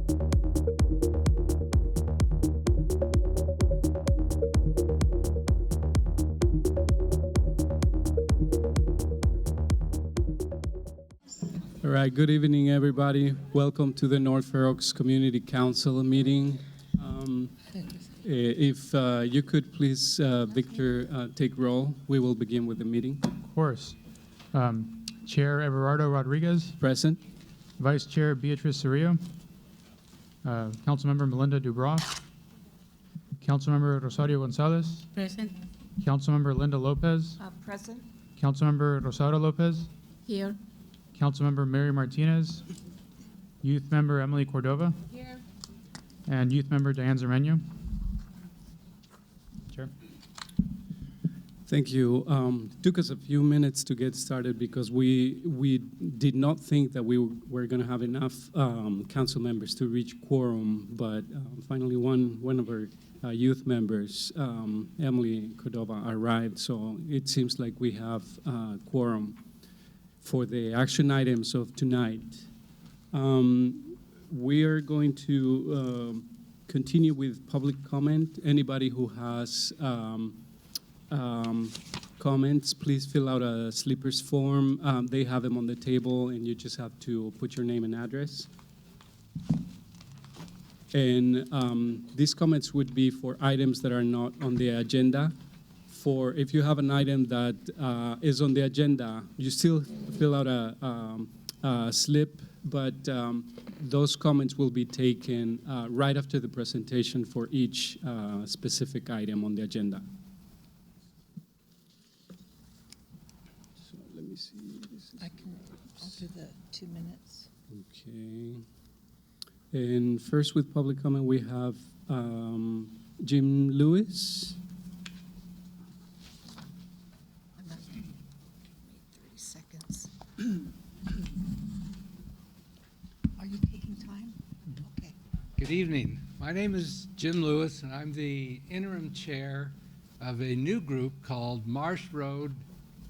All right, good evening, everybody. Welcome to the North Fair Oaks Community Council meeting. If you could please, Victor, take roll, we will begin with the meeting. Of course. Chair Everardo Rodriguez, Present. Vice Chair Beatriz Cerrillo, Councilmember Melinda Dubroff, Councilmember Rosario Gonzalez, Present. Councilmember Linda Lopez, Present. Councilmember Rosario Lopez, Here. Councilmember Mary Martinez, Youth Member Emily Cordova, Here. and Youth Member Diane Zermeño. Chair. Thank you. Took us a few minutes to get started because we did not think that we were going to have enough council members to reach quorum, but finally one of our youth members, Emily Cordova, arrived, so it seems like we have quorum for the action items of tonight. We are going to continue with public comment. Anybody who has comments, please fill out a sleepers form. They have them on the table, and you just have to put your name and address. And these comments would be for items that are not on the agenda. If you have an item that is on the agenda, you still fill out a slip, but those comments will be taken right after the presentation for each specific item on the agenda. So let me see. I'll do the 2 minutes. Okay. And first with public comment, we have Jim Lewis. 30 seconds. Are you taking time? Okay. Good evening. My name is Jim Lewis, and I'm the interim chair of a new group called Marsh Road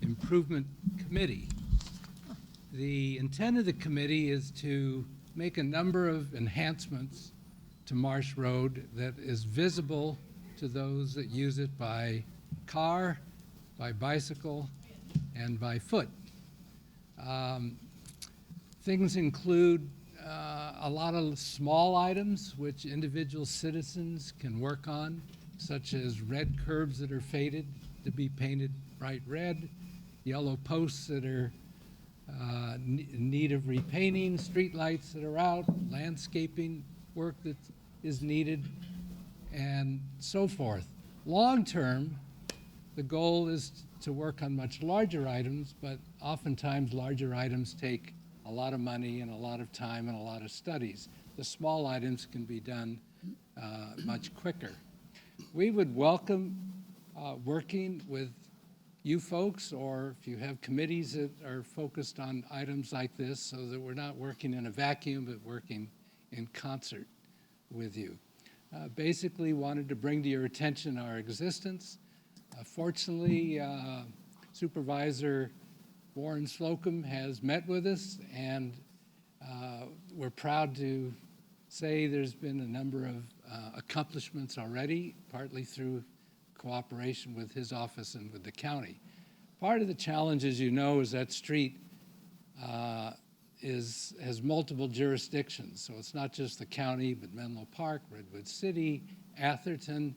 Improvement Committee. The intent of the committee is to make a number of enhancements to Marsh Road that is visible to those that use it by car, by bicycle, and by foot. Things include a lot of small items which individual citizens can work on, such as red curbs that are faded to be painted bright red, yellow posts that are in need of repainting, street lights that are out, landscaping work that is needed, and so forth. Long term, the goal is to work on much larger items, but oftentimes larger items take a lot of money and a lot of time and a lot of studies. The small items can be done much quicker. We would welcome working with you folks, or if you have committees that are focused on items like this, so that we're not working in a vacuum, but working in concert with you. Basically wanted to bring to your attention our existence. Fortunately, Supervisor Warren Slocum has met with us, and we're proud to say there's been a number of accomplishments already, partly through cooperation with his office and with the county. Part of the challenge, as you know, is that street has multiple jurisdictions. So it's not just the county, but Menlo Park, Redwood City, Atherton,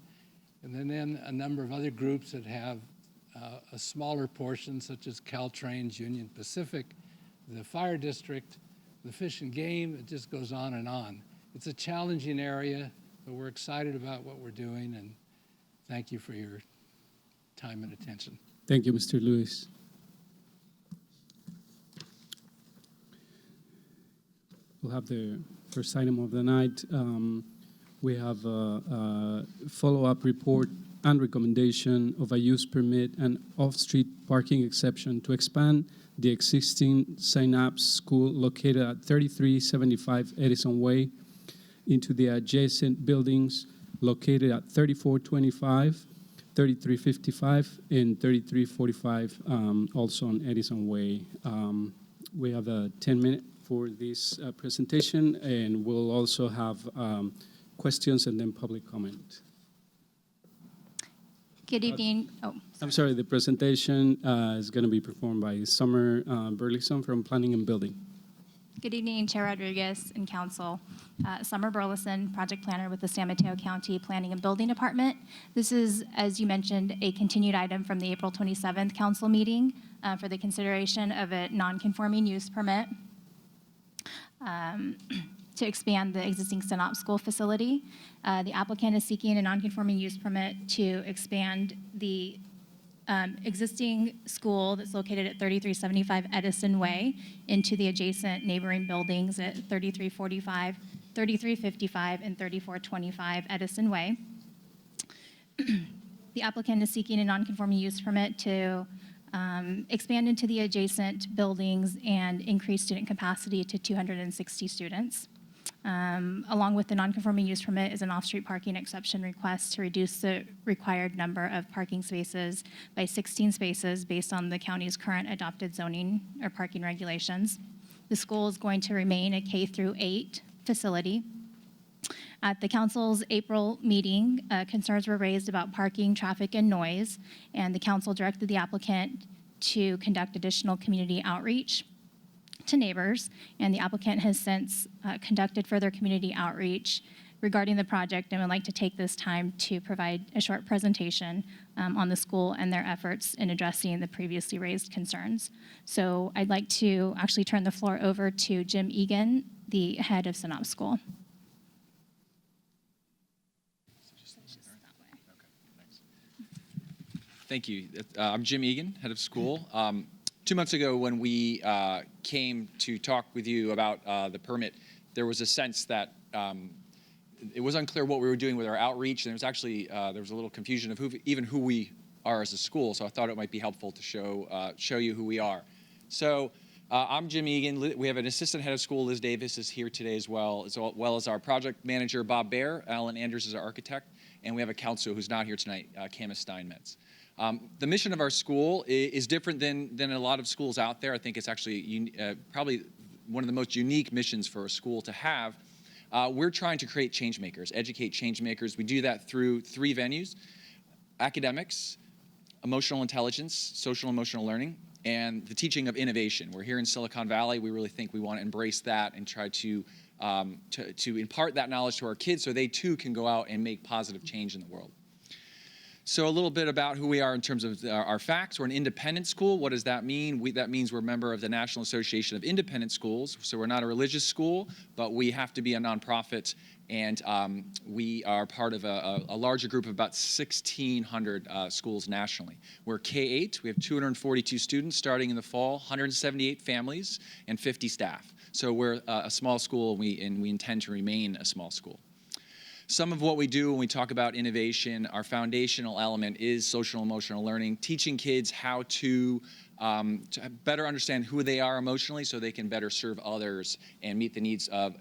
and then a number of other groups that have a smaller portion, such as Caltrain's Union Pacific, the Fire District, the Fish and Game. It just goes on and on. It's a challenging area, but we're excited about what we're doing, and thank you for your time and attention. Thank you, Mr. Lewis. We'll have the first item of the night. We have a follow-up report and recommendation of a use permit and off-street parking exception to expand the existing Synapse School located at 3375 Edison Way into the adjacent buildings located at 3425, 3355, and 3345, also on Edison Way. We have a 10-minute for this presentation, and we'll also have questions and then public comment. Good evening. I'm sorry, the presentation is going to be performed by Summer Burleson from Planning and Building. Good evening, Chair Rodriguez and Council. Summer Burleson, Project Planner with the San Mateo County Planning and Building Department. This is, as you mentioned, a continued item from the April 27th Council meeting for the consideration of a non-conforming use permit to expand the existing Synop School facility. The applicant is seeking a non-conforming use permit to expand the existing school that's located at 3375 Edison Way into the adjacent neighboring buildings at 3345, 3355, and 3425 Edison Way. The applicant is seeking a non-conforming use permit to expand into the adjacent buildings and increase student capacity to 260 students. Along with the non-conforming use permit is an off-street parking exception request to reduce the required number of parking spaces by 16 spaces based on the county's current adopted zoning or parking regulations. The school is going to remain a K-8 facility. At the council's April meeting, concerns were raised about parking, traffic, and noise, and the council directed the applicant to conduct additional community outreach to neighbors, and the applicant has since conducted further community outreach regarding the project and would like to take this time to provide a short presentation on the school and their efforts in addressing the previously raised concerns. So I'd like to actually turn the floor over to Jim Egan, the head of Synop School. Thank you. I'm Jim Egan, head of school. 2 months ago, when we came to talk with you about the permit, there was a sense that it was unclear what we were doing with our outreach, and there was actually there was a little confusion of who we are as a school. So I thought it might be helpful to show you who we are. So I'm Jim Egan. We have an assistant head of school, Liz Davis, is here today as well as our project manager, Bob Baer. Alan Anders is our architect, and we have a counselor who's not here tonight, Camus Steinmetz. The mission of our school is different than a lot of schools out there. I think it's actually probably one of the most unique missions for a school to have. We're trying to create change makers, educate change makers. We do that through 3 venues: academics, emotional intelligence, social emotional learning, and the teaching of innovation. We're here in Silicon Valley. We really think we want to embrace that and try to impart that knowledge to our kids so they too can go out and make positive change in the world. So a little bit about who we are in terms of our facts. We're an independent school. What does that mean? That means we're a member of the National Association of Independent Schools. So we're not a religious school, but we have to be a nonprofit, and we are part of a larger group of about 1,600 schools nationally. We're K-8. We have 242 students starting in the fall, 178 families, and 50 staff. So we're a small school, and we intend to remain a small school. Some of what we do when we talk about innovation, our foundational element is social emotional learning, teaching kids how to better understand who they are emotionally so they can better serve others and meet the needs of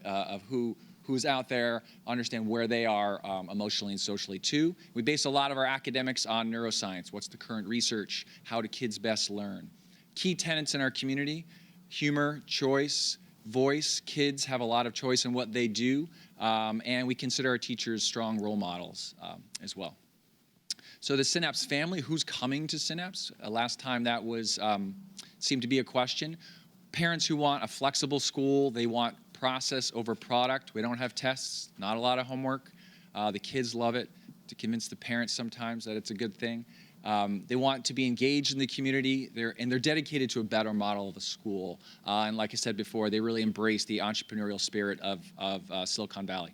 who's out there, understand where they are emotionally and socially too. We base a lot of our academics on neuroscience. What's the current research? How do kids best learn? Key tenets in our community: humor, choice, voice. Kids have a lot of choice in what they do. And we consider our teachers strong role models as well. So the Synapse family, who's coming to Synapse? Last time that was seemed to be a question. Parents who want a flexible school, they want process over product. We don't have tests, not a lot of homework. The kids love it, to convince the parents sometimes that it's a good thing. They want to be engaged in the community, they're dedicated to a better model of a school. And like I said before, they really embrace the entrepreneurial spirit of Silicon Valley.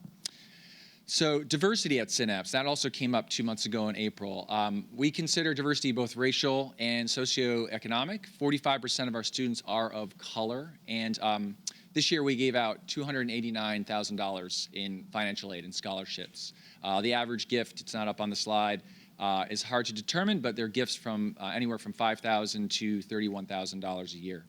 So diversity at Synapse, that also came up 2 months ago in April. We consider diversity both racial and socioeconomic. 45% of our students are of color, and this year we gave out $289,000 in financial aid and scholarships. The average gift, it's not up on the slide, is hard to determine, but they're gifts from anywhere from $5,000 to $31,000 a year.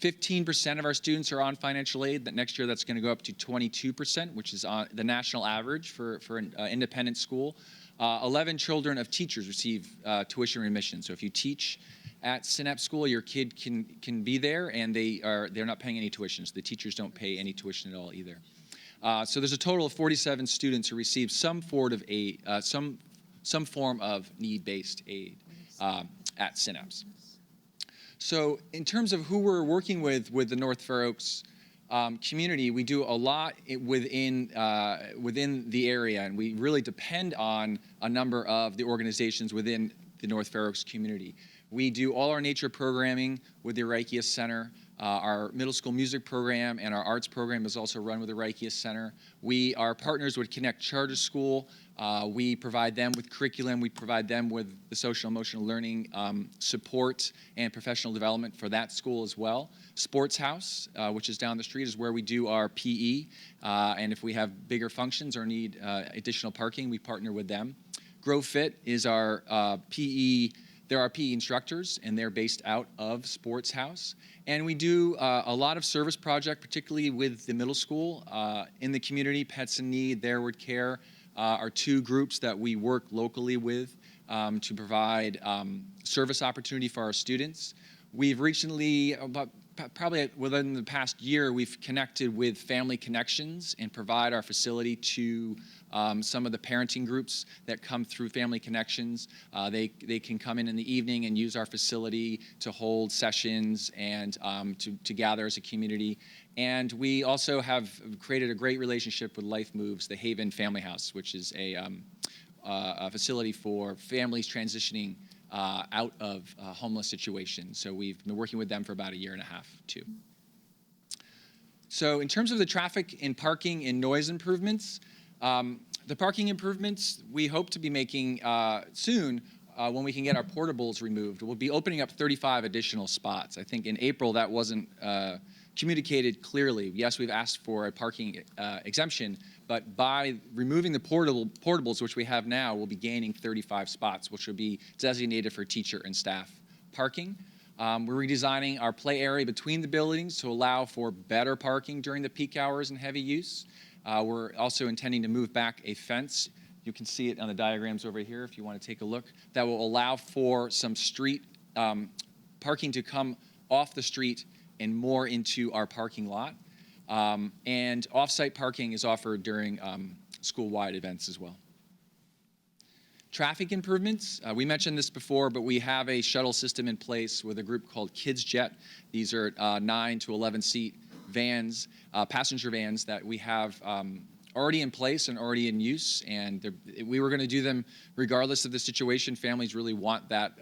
15% of our students are on financial aid. That next year, that's going to go up to 22%, which is on the national average for an independent school. 11 children of teachers receive tuition remission. So if you teach at Synapse School, your kid can be there, and they're not paying any tuition. So the teachers don't pay any tuition at all either. So there's a total of 47 students who receive some form of aid, some form of need-based aid at Synapse. So in terms of who we're working with the North Fair Oaks community, we do a lot within the area, and we really depend on a number of the organizations within the North Fair Oaks community. We do all our nature programming with the Reichius Center. Our middle school music program and our arts program is also run with the Reichius Center. We are partners with Connect Charter School. We provide them with curriculum. We provide them with the social emotional learning support and professional development for that school as well. Sports House, which is down the street, is where we do our PE. And if we have bigger functions or need additional parking, we partner with them. Grow Fit is our PE. They're our PE instructors, and they're based out of Sports House. And we do a lot of service project, particularly with the middle school. In the community, Pets in Need, Thereward Care are two groups that we work locally with to provide service opportunity for our students. We've recently, probably within the past year, we've connected with Family Connections and provide our facility to some of the parenting groups that come through Family Connections. They can come in the evening and use our facility to hold sessions and to gather as a community. And we also have created a great relationship with Life Moves, the Haven Family House, which is a facility for families transitioning out of homeless situations. So we've been working with them for about a year and a half, too. So in terms of the traffic and parking and noise improvements, the parking improvements we hope to be making soon when we can get our portables removed. We'll be opening up 35 additional spots. I think in April that wasn't communicated clearly. Yes, we've asked for a parking exemption, but by removing the portables, which we have now, we'll be gaining 35 spots, which will be designated for teacher and staff parking. We're redesigning our play area between the buildings to allow for better parking during the peak hours and heavy use. We're also intending to move back a fence. You can see it on the diagrams over here if you want to take a look. That will allow for some street parking to come off the street and more into our parking lot. And off-site parking is offered during school-wide events as well. Traffic improvements, we mentioned this before, but we have a shuttle system in place with a group called Kids Jet. These are 9 to 11 seat vans, passenger vans that we have already in place and already in use. And we were going to do them regardless of the situation. Families really want that,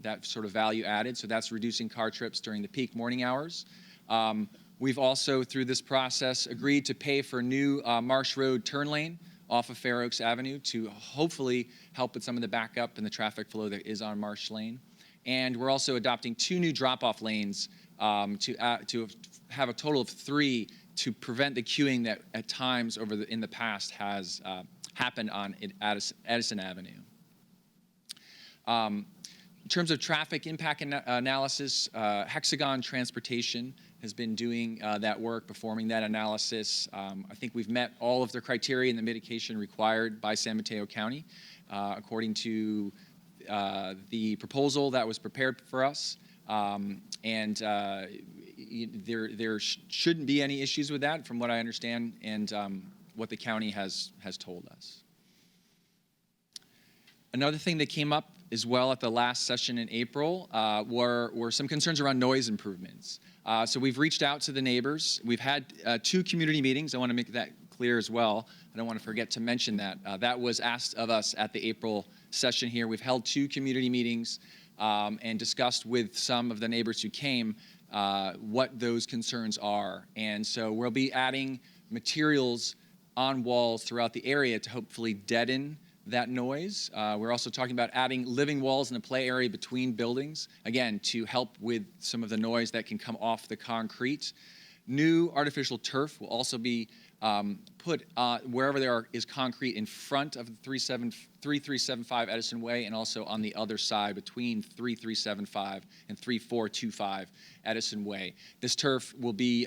that sort of value added. So that's reducing car trips during the peak morning hours. We've also, through this process, agreed to pay for a new Marsh Road turn lane off of Fair Oaks Avenue to hopefully help with some of the backup and the traffic flow that is on Marsh Lane. And we're also adopting 2 new drop-off lanes to have a total of 3 to prevent the queuing that at times in the past has happened on Edison Avenue. In terms of traffic impact analysis, Hexagon Transportation has been doing that work, performing that analysis. I think we've met all of the criteria and the mitigation required by San Mateo County, according to the proposal that was prepared for us. And there shouldn't be any issues with that, from what I understand, and what the county has told us. Another thing that came up as well at the last session in April were some concerns around noise improvements. So we've reached out to the neighbors. We've had 2 community meetings. I want to make that clear as well. I don't want to forget to mention that. That was asked of us at the April session here. We've held 2 community meetings and discussed with some of the neighbors who came what those concerns are. And so we'll be adding materials on walls throughout the area to hopefully deaden that noise. We're also talking about adding living walls in the play area between buildings, again, to help with some of the noise that can come off the concrete. New artificial turf will also be put wherever there is concrete in front of the 3375 Edison Way, and also on the other side between 3375 and 3425 Edison Way. This turf will be,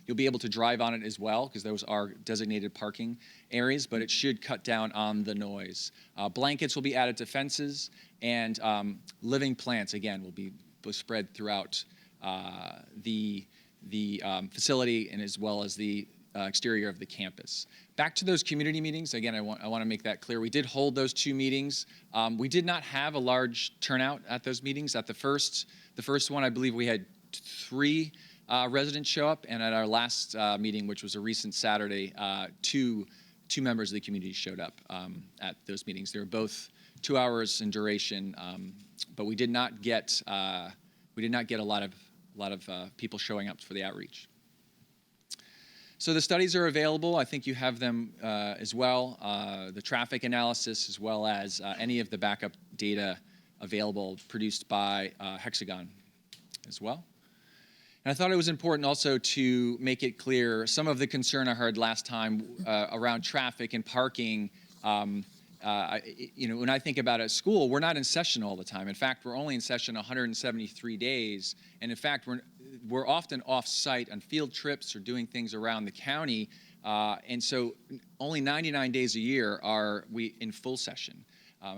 you'll be able to drive on it as well, because those are designated parking areas, but it should cut down on the noise. Blankets will be added to fences, and living plants, again, will be both spread throughout the facility and as well as the exterior of the campus. Back to those community meetings, again, I want to make that clear. We did hold those 2 meetings. We did not have a large turnout at those meetings. At the first one, I believe we had 3 residents show up, and at our last meeting, which was a recent Saturday, two members of the community showed up at those meetings. They were both 2 hours in duration, but we did not get a lot of people showing up for the outreach. So the studies are available. I think you have them as well. The traffic analysis, as well as any of the backup data available, produced by Hexagon as well. And I thought it was important also to make it clear some of the concern I heard last time around traffic and parking. When I think about it at school, we're not in session all the time. In fact, we're only in session 173 days. And in fact, we're often off-site on field trips or doing things around the county. And so only 99 days a year are we in full session.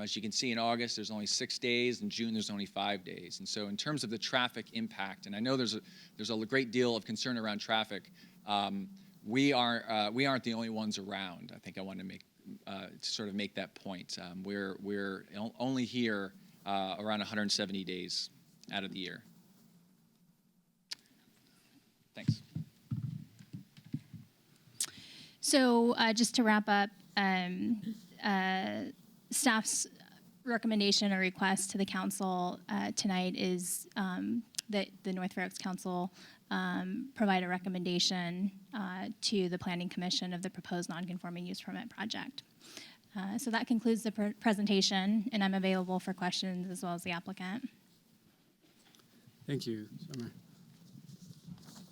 As you can see, in August, there's only 6 days. In June, there's only 5 days. And so in terms of the traffic impact, and I know there's a great deal of concern around traffic, we aren't the only ones around. I think I want to make that point. We're only here around 170 days out of the year. Thanks. So just to wrap up, staff's recommendation or request to the council tonight is that the North Fair Oaks Council provide a recommendation to the Planning Commission of the proposed nonconforming use permit project. So that concludes the presentation, and I'm available for questions as well as the applicant. Thank you, Summer.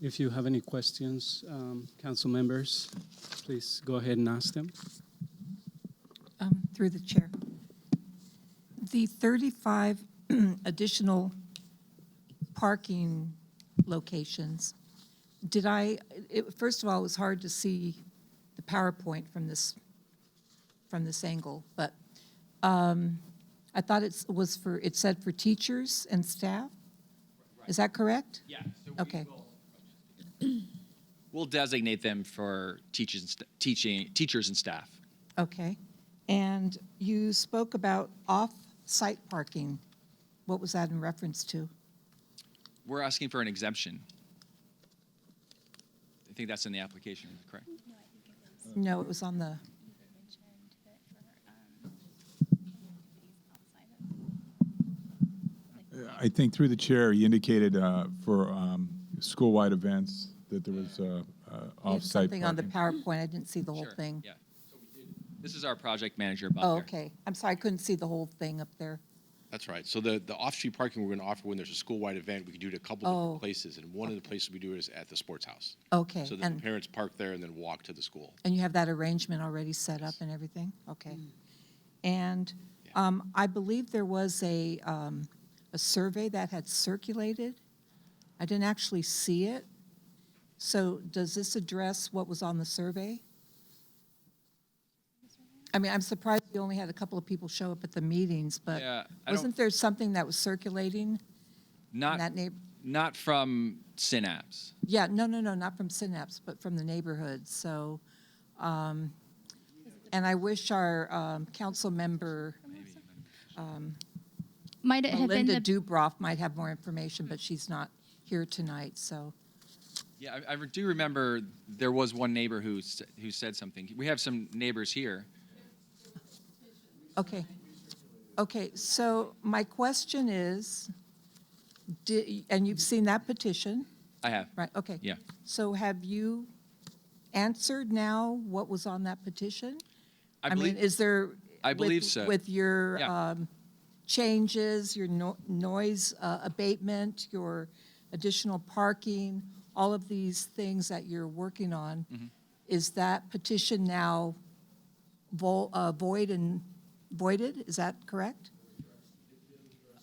If you have any questions, council members, please go ahead and ask them. Through the chair. The 35 additional parking locations, first of all, it was hard to see the PowerPoint from this angle, but I thought it said for teachers and staff. Is that correct? Yeah. So Okay. We'll designate them for teachers and staff. Okay. And you spoke about off-site parking. What was that in reference to? We're asking for an exemption. I think that's in the application, correct? No, it was on the, I think through the chair, he indicated for school-wide events that there was off-site something on the parking. PowerPoint. I didn't see the whole Sure, thing. Yeah. So we did. This is our project manager, Bob. Oh, okay. I'm sorry, I couldn't see the whole thing up there. That's right. So the off-street parking we're going to offer when there's a school-wide event, we can do it at a couple Oh. different places. And one of the places we do it is at the sports house. Okay. So that the parents park there and then walk to the school. And you have that arrangement already set up and everything? Okay. And Yeah. I believe there was a survey that had circulated. I didn't actually see it. So does this address what was on the survey? I mean, I'm surprised you only had a couple of people show up at the meetings, but Yeah, I wasn't there something that was circulating in that Not, neighborhood? not from Synapse. Yeah, no, not from Synapse, but from the neighborhood. So, and I wish our council member, Might it have been Melinda the Dubroff, might have more information, but she's not here tonight, so. Yeah, I do remember there was one neighbor who said something. We have some neighbors here. Okay. Okay, so my question is, and you've seen that petition, I have. right? Okay. Yeah. So have you answered now what was on that petition? I mean, believe- is there? I believe with- so. With your Yeah. changes, your noise abatement, your additional parking, all of these things that you're working on, Mm-hmm. is that petition now voided? Is that correct?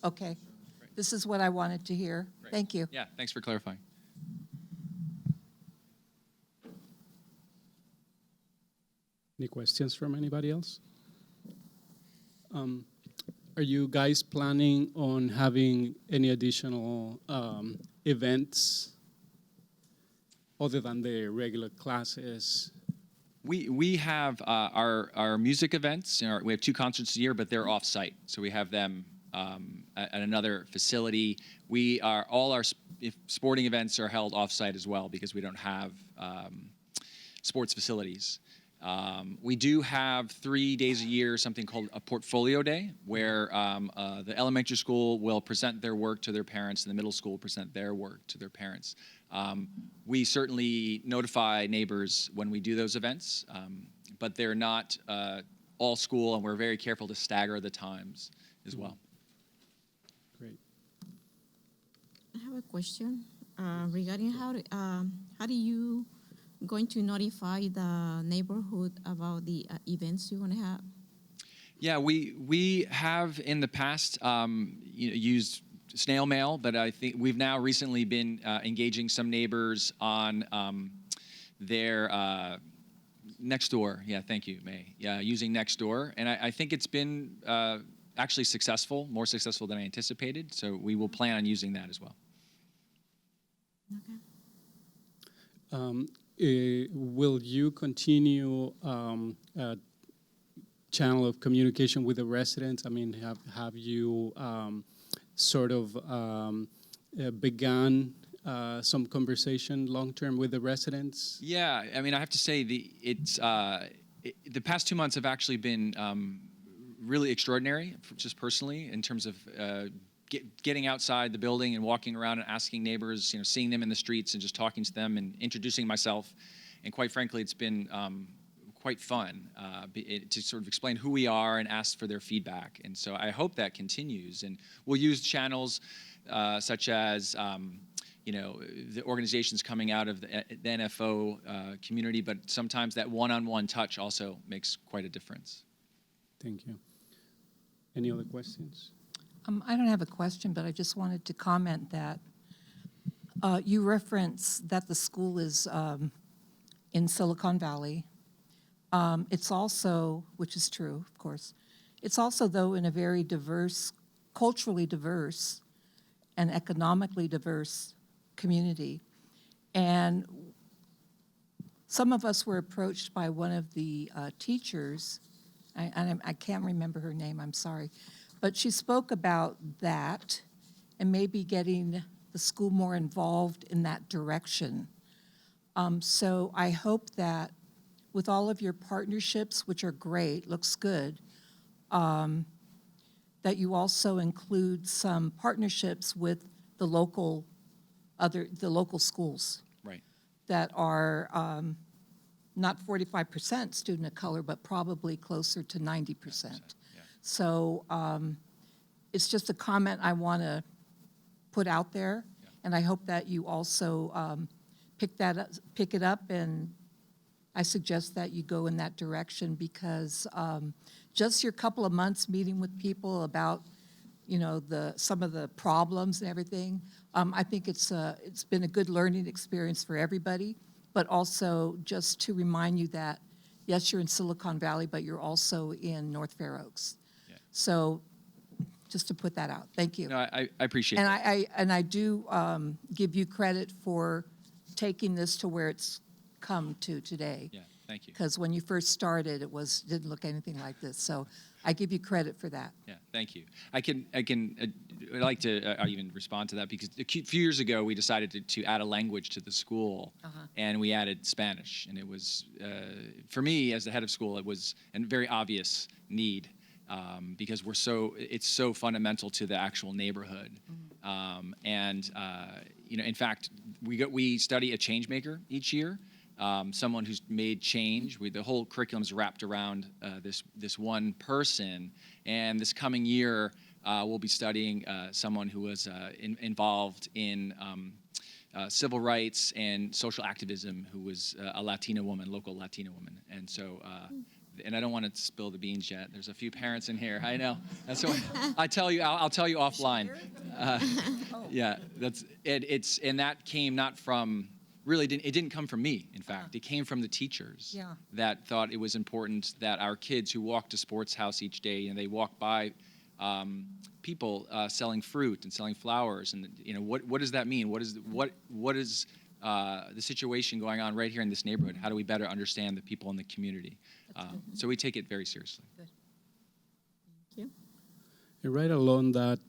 Okay. This is what I wanted to hear. Great. Thank you. Yeah, thanks for clarifying. Any questions from anybody else? Are you guys planning on having any additional events other than the regular classes? We have our music events. We have 2 concerts a year, but they're off-site, so we have them at another facility. All our sporting events are held off-site as well because we don't have sports facilities. We do have 3 days a year something called a portfolio day, where the elementary school will present their work to their parents, and the middle school will present their work to their parents. We certainly notify neighbors when we do those events, but they're not all school, and we're very careful to stagger the times as well. Great. I have a question regarding how do you going to notify the neighborhood about the events you're going to have? Yeah, we have in the past used snail mail, but I think we've now recently been engaging some neighbors on their Nextdoor. Yeah, thank you, May. Yeah, using Nextdoor, and I think it's been actually successful, more successful than I anticipated. So we will plan on using that as well. Okay. Will you continue a channel of communication with the residents? I mean, have you sort of begun some conversation long-term with the residents? Yeah, I mean, I have to say the past 2 months have actually been really extraordinary, just personally, in terms of getting outside the building and walking around and asking neighbors, seeing them in the streets and just talking to them and introducing myself. And quite frankly, it's been quite fun to sort of explain who we are and ask for their feedback. And so I hope that continues. And we'll use channels such as the organizations coming out of the NFO community, but sometimes that one-on-one touch also makes quite a difference. Thank you. Any other questions? I don't have a question, but I just wanted to comment that you reference that the school is in Silicon Valley. It's also, which is true, of course, it's also, though, in a very diverse, culturally diverse and economically diverse community. And some of us were approached by one of the teachers, I can't remember her name, I'm sorry, but she spoke about that and maybe getting the school more involved in that direction. So I hope that with all of your partnerships, which are great, looks good, that you also include some partnerships with the local schools. Right. That are not 45% student of color, but probably closer to 90%. Yeah. So it's just a comment I want to put out there, Yeah. and I hope that you also pick it up, and I suggest that you go in that direction, because just your couple of months meeting with people about some of the problems and everything, I think it's been a good learning experience for everybody, but also just to remind you that, yes, you're in Silicon Valley, but you're also in North Fair Oaks. Yeah. So just to put that out. Thank you. No, I appreciate And that. I do give you credit for taking this to where it's come to today. Yeah, thank you. Because when you first started, didn't look anything like this. So I give you credit for that. Yeah, thank you. I'd like to even respond to that, because a few years ago we decided to add a language to the school, and we added Spanish. And it was, for me as the head of school, it was a very obvious need, because it's so fundamental to the actual neighborhood. In fact, we study a change maker each year. Someone who's made change. The whole curriculum is wrapped around this one person. And this coming year, we'll be studying someone who was involved in civil rights and social activism, who was a Latina woman, local Latina woman. And so, and I don't want to spill the beans yet. There's a few parents in here. I know. That's what I'll tell you offline. Yeah, and that came not from. Really, it didn't come from me, in fact. It came from the teachers that thought it was important that our kids who walk to Sports House each day, and they walk by people selling fruit and selling flowers, and what does that mean? What is the situation going on right here in this neighborhood? How do we better understand the people in the community? So we take it very seriously. Thank you. And right along that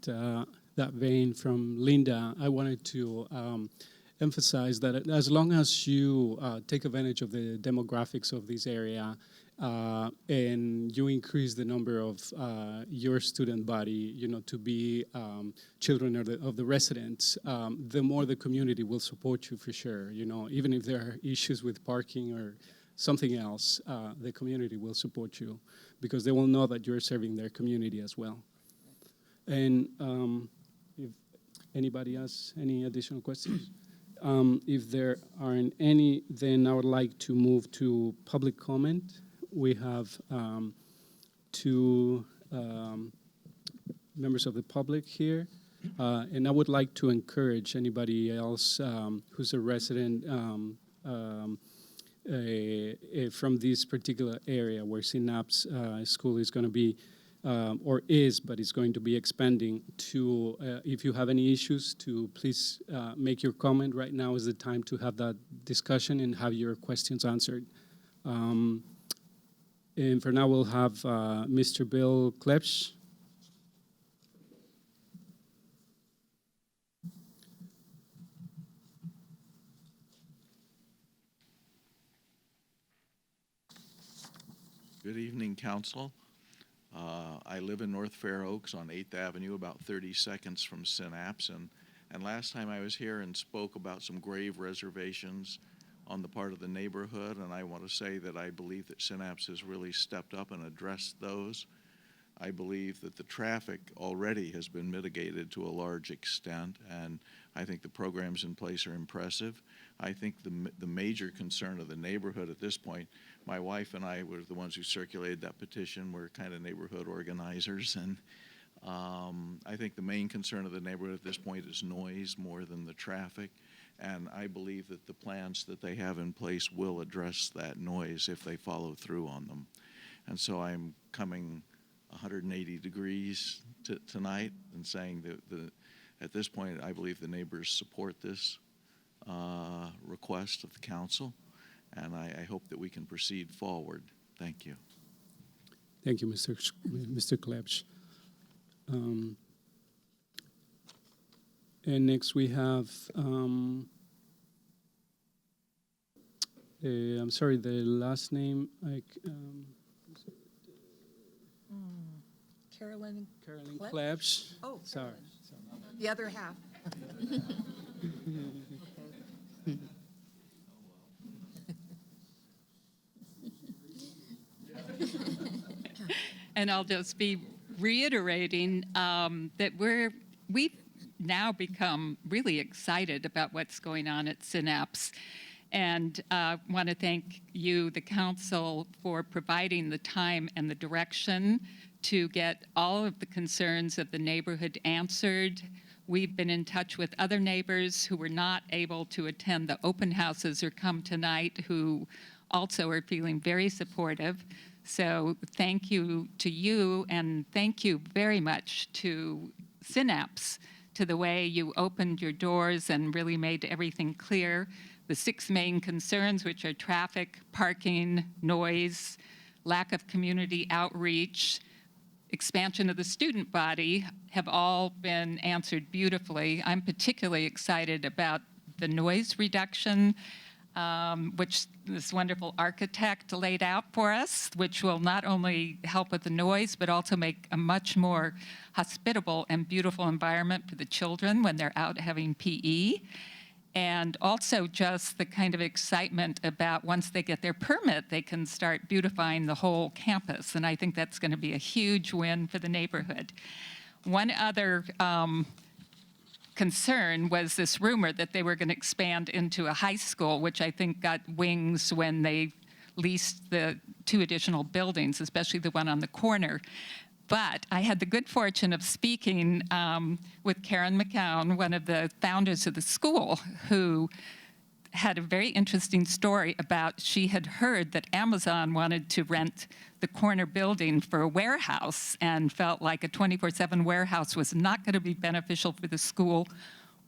vein from Linda, I wanted to emphasize that as long as you take advantage of the demographics of this area and you increase the number of your student body, to be children of the residents, the more the community will support you for sure. Even if there are issues with parking or something else, the community will support you because they will know that you're serving their community as well. And if anybody has any additional questions? If there aren't any, then I would like to move to public comment. We have two members of the public here, and I would like to encourage anybody else who's a resident from this particular area where Synapse School is going to be but it's going to be expanding to, if you have any issues, to please make your comment. Right now is the time to have that discussion and have your questions answered. And for now, we'll have Mr. Bill Klepsch. Good evening, Council. I live in North Fair Oaks on 8th Avenue, about 30 seconds from Synapse. And last time I was here and spoke about some grave reservations on the part of the neighborhood, and I want to say that I believe that Synapse has really stepped up and addressed those. I believe that the traffic already has been mitigated to a large extent, and I think the programs in place are impressive. I think the major concern of the neighborhood at this point, my wife and I were the ones who circulated that petition. We're kind of neighborhood organizers, and I think the main concern of the neighborhood at this point is noise more than the traffic, and I believe that the plans that they have in place will address that noise if they follow through on them. And so I'm coming 180 degrees tonight and saying that at this point, I believe the neighbors support this request of the council, and I hope that we can proceed forward. Thank you. Thank you, Mr. Klepsch. And next we have, I'm sorry, the last name, Carolyn Klepsch. Oh, Sorry. the other half. And I'll just be reiterating that we've now become really excited about what's going on at Synapse. And want to thank you, the council, for providing the time and the direction to get all of the concerns of the neighborhood answered. We've been in touch with other neighbors who were not able to attend the open houses or come tonight, who also are feeling very supportive. So thank you to you, and thank you very much to Synapse, to the way you opened your doors and really made everything clear. The 6 main concerns, which are traffic, parking, noise, lack of community outreach, expansion of the student body, have all been answered beautifully. I'm particularly excited about the noise reduction, which this wonderful architect laid out for us, which will not only help with the noise, but also make a much more hospitable and beautiful environment for the children when they're out having PE. And also just the kind of excitement about once they get their permit, they can start beautifying the whole campus. And I think that's going to be a huge win for the neighborhood. One other concern was this rumor that they were going to expand into a high school, which I think got wings when they leased the 2 additional buildings, especially the one on the corner. But I had the good fortune of speaking with Karen McCown, one of the founders of the school, who had a very interesting story about she had heard that Amazon wanted to rent the corner building for a warehouse and felt like a 24/7 warehouse was not going to be beneficial for the school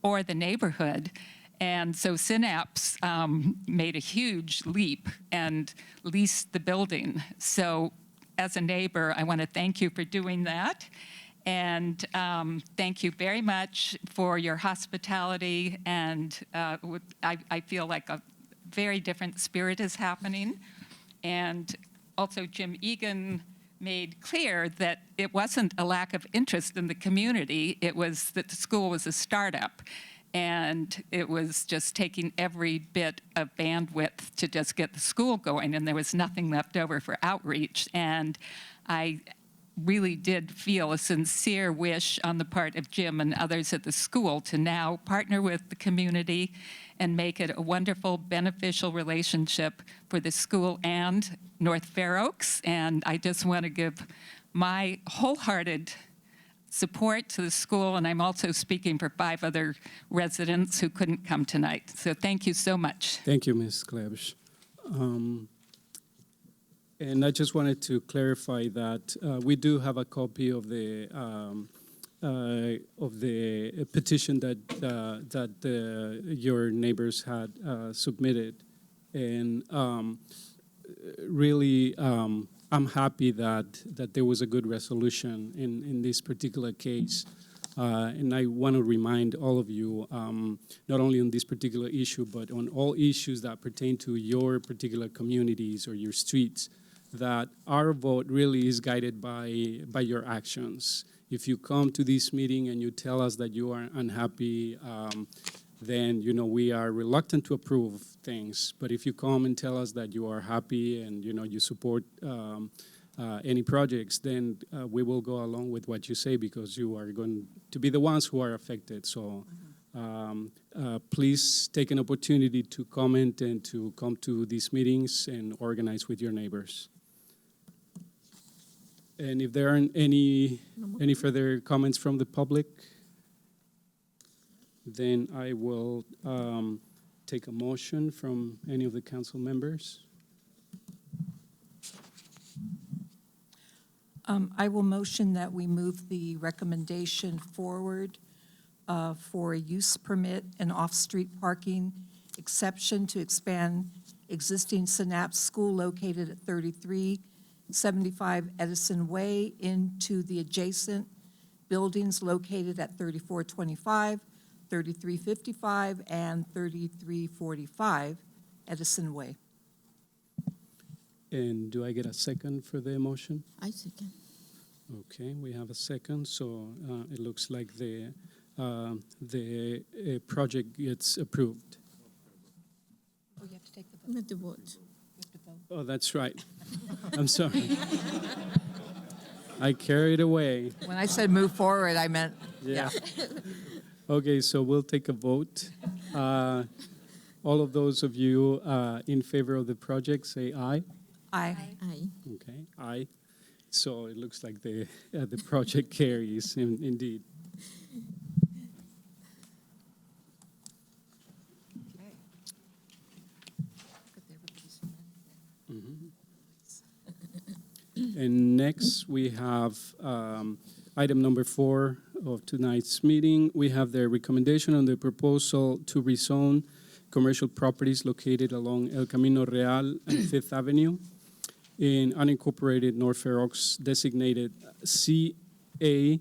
or the neighborhood. And so Synapse made a huge leap and leased the building. So as a neighbor, I want to thank you for doing that. And thank you very much for your hospitality. And I feel like a very different spirit is happening. And also Jim Egan made clear that it wasn't a lack of interest in the community. It was that the school was a startup. And it was just taking every bit of bandwidth to just get the school going, and there was nothing left over for outreach. And I really did feel a sincere wish on the part of Jim and others at the school to now partner with the community and make it a wonderful, beneficial relationship for the school and North Fair Oaks. And I just want to give my wholehearted support to the school, and I'm also speaking for 5 other residents who couldn't come tonight. So thank you so much. Thank you, Ms. Klebsch. And I just wanted to clarify that we do have a copy of the petition that your neighbors had submitted, and really. I'm happy that there was a good resolution in this particular case. And I want to remind all of you, not only on this particular issue, but on all issues that pertain to your particular communities or your streets, that our vote really is guided by your actions. If you come to this meeting and you tell us that you are unhappy, then we are reluctant to approve things. But if you come and tell us that you are happy and you support any projects, then we will go along with what you say, because you are going to be the ones who are affected. So please take an opportunity to comment and to come to these meetings and organize with your neighbors. And if there aren't any further comments from the public, then I will take a motion from any of the council members. I will motion that we move the recommendation forward for a use permit and off-street parking exception to expand existing Synapse School located at 3375 Edison Way into the adjacent buildings located at 3425, 3355, and 3345 Edison Way. And do I get a second for the motion? I second. Okay, we have a second, so it looks like the project gets approved. Oh, you have to take the vote. Not the vote. Oh, that's right. I'm sorry. I carried away. When I said move forward, I meant, Yeah. Okay, so we'll take a vote. All of those of you in favor of the project, say aye. Aye. Aye. Okay, aye. So it looks like the project carries, indeed. And next, we have item number 4 of tonight's meeting. We have the recommendation on the proposal to rezone commercial properties located along El Camino Real and 5th Avenue in unincorporated North Fair Oaks designated CA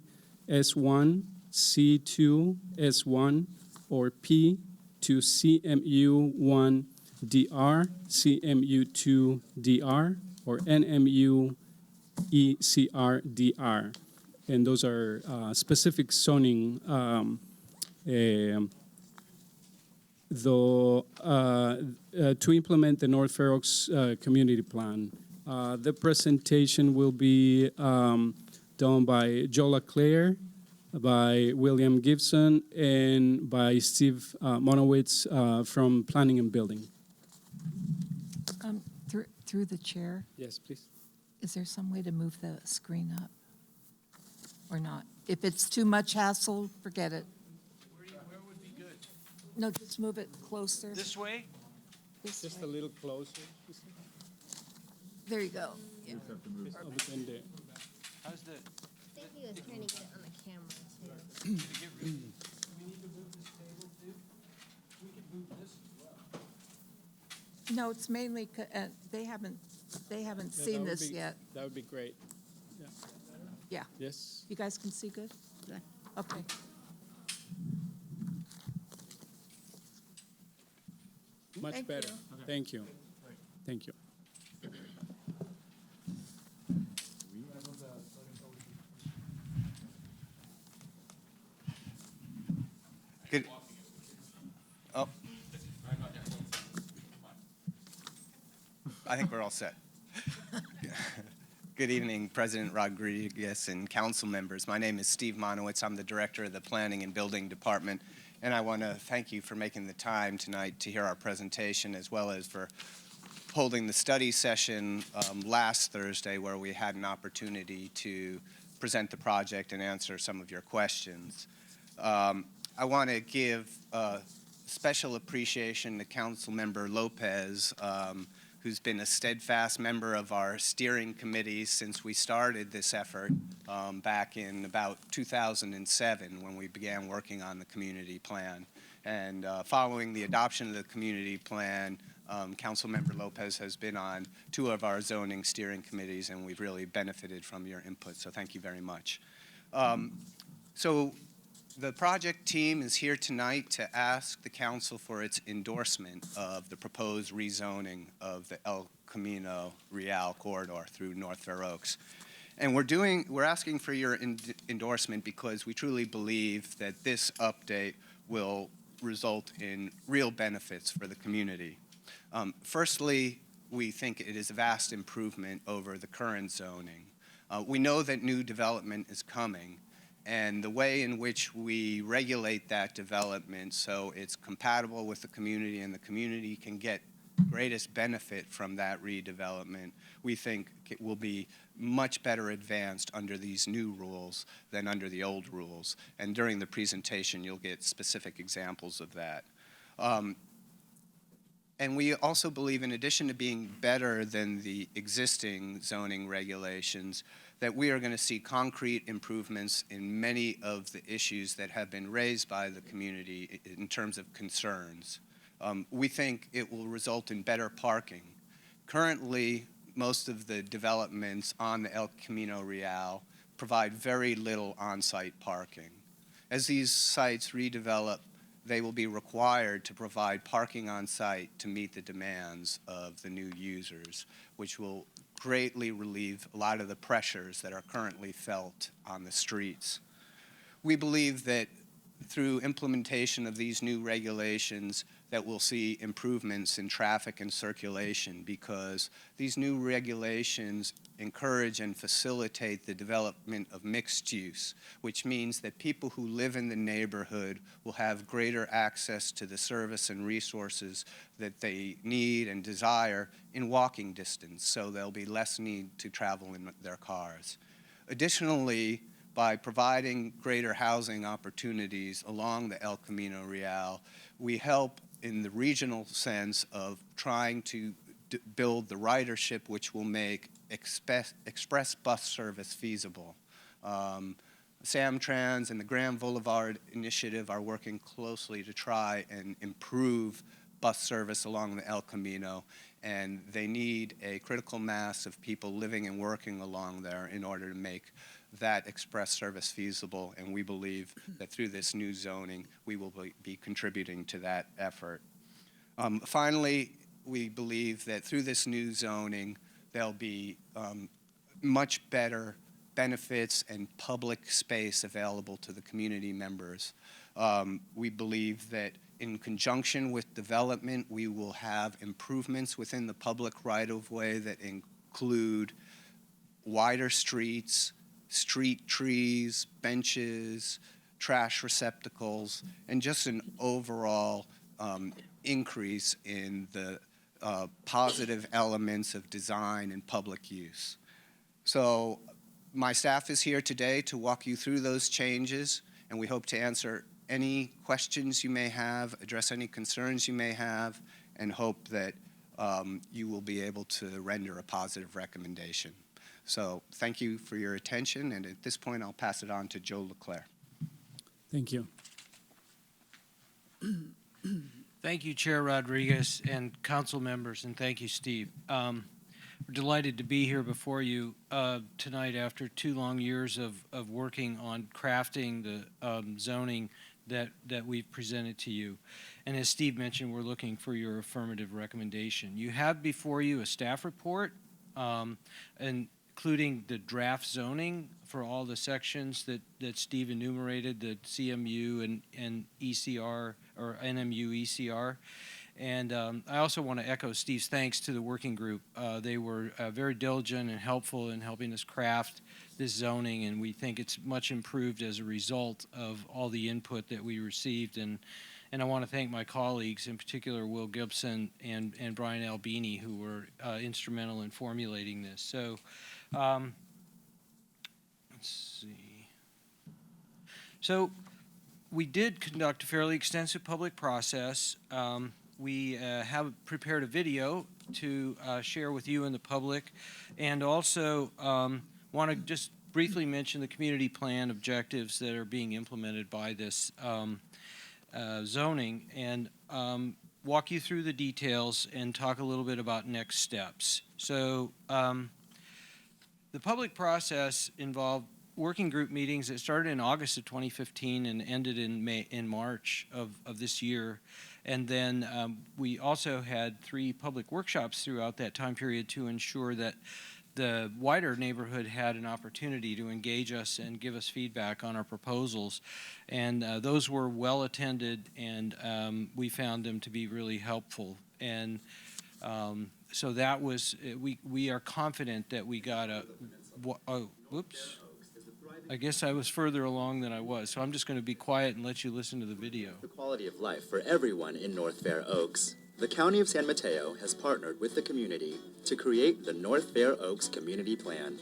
S1, C2 S1, or P to CMU 1 DR, CMU 2 DR, or NMU ECR-DR, and those are specific zoning, to implement the North Fair Oaks Community Plan. The presentation will be done by Joe LeClaire, by William Gibson, and by Steve Monowitz from Planning and Building. Through the chair, Yes, please. is there some way to move the screen up or not? If it's too much hassle, forget it. Where would be good? No, just move it closer. This way? This Just way. a little closer. There you go. Yeah. Between the- How's the? I think he was trying to get it on the camera too. No, it's mainly, they haven't Yeah, that seen would this be- yet. That would be great. Yeah. Yeah. Yes. You guys can see good? Good. Okay. Much Thank better. you. Thank you. Thank you. Good. Oh. I think we're all set. Good evening, President Rodriguez and council members. My name is Steve Monowitz. I'm the director of the Planning and Building Department, and I want to thank you for making the time tonight to hear our presentation, as well as for holding the study session last Thursday, where we had an opportunity to present the project and answer some of your questions. I want to give special appreciation to Councilmember Lopez, who's been a steadfast member of our steering committee since we started this effort back in about 2007, when we began working on the community plan. And following the adoption of the community plan, Councilmember Lopez has been on 2 of our zoning steering committees, and we've really benefited from your input, so thank you very much. So the project team is here tonight to ask the council for its endorsement of the proposed rezoning of the El Camino Real corridor through North Fair Oaks. And we're asking for your endorsement because we truly believe that this update will result in real benefits for the community. Firstly, we think it is a vast improvement over the current zoning. We know that new development is coming, and the way in which we regulate that development so it's compatible with the community and the community can get greatest benefit from that redevelopment, we think it will be much better advanced under these new rules than under the old rules. And during the presentation, you'll get specific examples of that. And we also believe, in addition to being better than the existing zoning regulations, that we are going to see concrete improvements in many of the issues that have been raised by the community in terms of concerns. We think it will result in better parking. Currently, most of the developments on the El Camino Real provide very little on-site parking. As these sites redevelop, they will be required to provide parking on site to meet the demands of the new users, which will greatly relieve a lot of the pressures that are currently felt on the streets. We believe that through implementation of these new regulations that we'll see improvements in traffic and circulation, because these new regulations encourage and facilitate the development of mixed use, which means that people who live in the neighborhood will have greater access to the service and resources that they need and desire in walking distance, so there'll be less need to travel in their cars. Additionally, by providing greater housing opportunities along the El Camino Real, we help in the regional sense of trying to build the ridership which will make express bus service feasible. Samtrans and the Grand Boulevard Initiative are working closely to try and improve bus service along the El Camino, and they need a critical mass of people living and working along there in order to make that express service feasible, and we believe that through this new zoning, we will be contributing to that effort. Finally, we believe that through this new zoning, there'll be much better benefits and public space available to the community members. We believe that in conjunction with development, we will have improvements within the public right-of-way that include wider streets, street trees, benches, trash receptacles, and just an overall increase in the positive elements of design and public use. So my staff is here today to walk you through those changes, and we hope to answer any questions you may have, address any concerns you may have, and hope that you will be able to render a positive recommendation. So thank you for your attention, and at this point, I'll pass it on to Joe Leclerc. Thank you. Thank you, Chair Rodriguez and council members, and thank you, Steve. We're delighted to be here before you tonight after 2 long years of working on crafting the zoning that we've presented to you. And as Steve mentioned, we're looking for your affirmative recommendation. You have before you a staff report, including the draft zoning for all the sections that Steve enumerated, the CMU and ECR, or NMU ECR. And I also want to echo Steve's thanks to the working group. They were very diligent and helpful in helping us craft this zoning, and we think it's much improved as a result of all the input that we received. And I want to thank my colleagues, in particular Will Gibson and Brian Albini, who were instrumental in formulating this. So let's see. So we did conduct a fairly extensive public process. We have prepared a video to share with you and the public, and also want to just briefly mention the community plan objectives that are being implemented by this zoning, and walk you through the details and talk a little bit about next steps. So the public process involved working group meetings that started in August of 2015 and ended in March of this year. And then we also had 3 public workshops throughout that time period to ensure that the wider neighborhood had an opportunity to engage us and give us feedback on our proposals. And those were well attended, and we found them to be really helpful. And so that was, we are confident that we got whoops. I guess I was further along than I was, so I'm just going to be quiet and let you listen to the video. The quality of life for everyone in North Fair Oaks. The County of San Mateo has partnered with the community to create the North Fair Oaks Community Plan.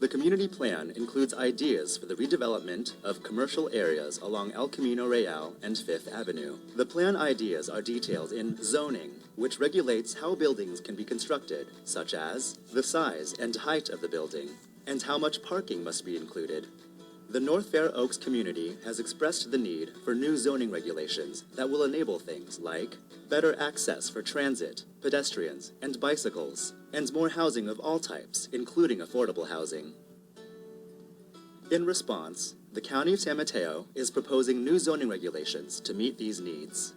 The community plan includes ideas for the redevelopment of commercial areas along El Camino Real and 5th Avenue. The plan ideas are detailed in zoning, which regulates how buildings can be constructed, such as the size and height of the building, and how much parking must be included. The North Fair Oaks community has expressed the need for new zoning regulations that will enable things like better access for transit, pedestrians, and bicycles, and more housing of all types, including affordable housing. In response, the County of San Mateo is proposing new zoning regulations to meet these needs.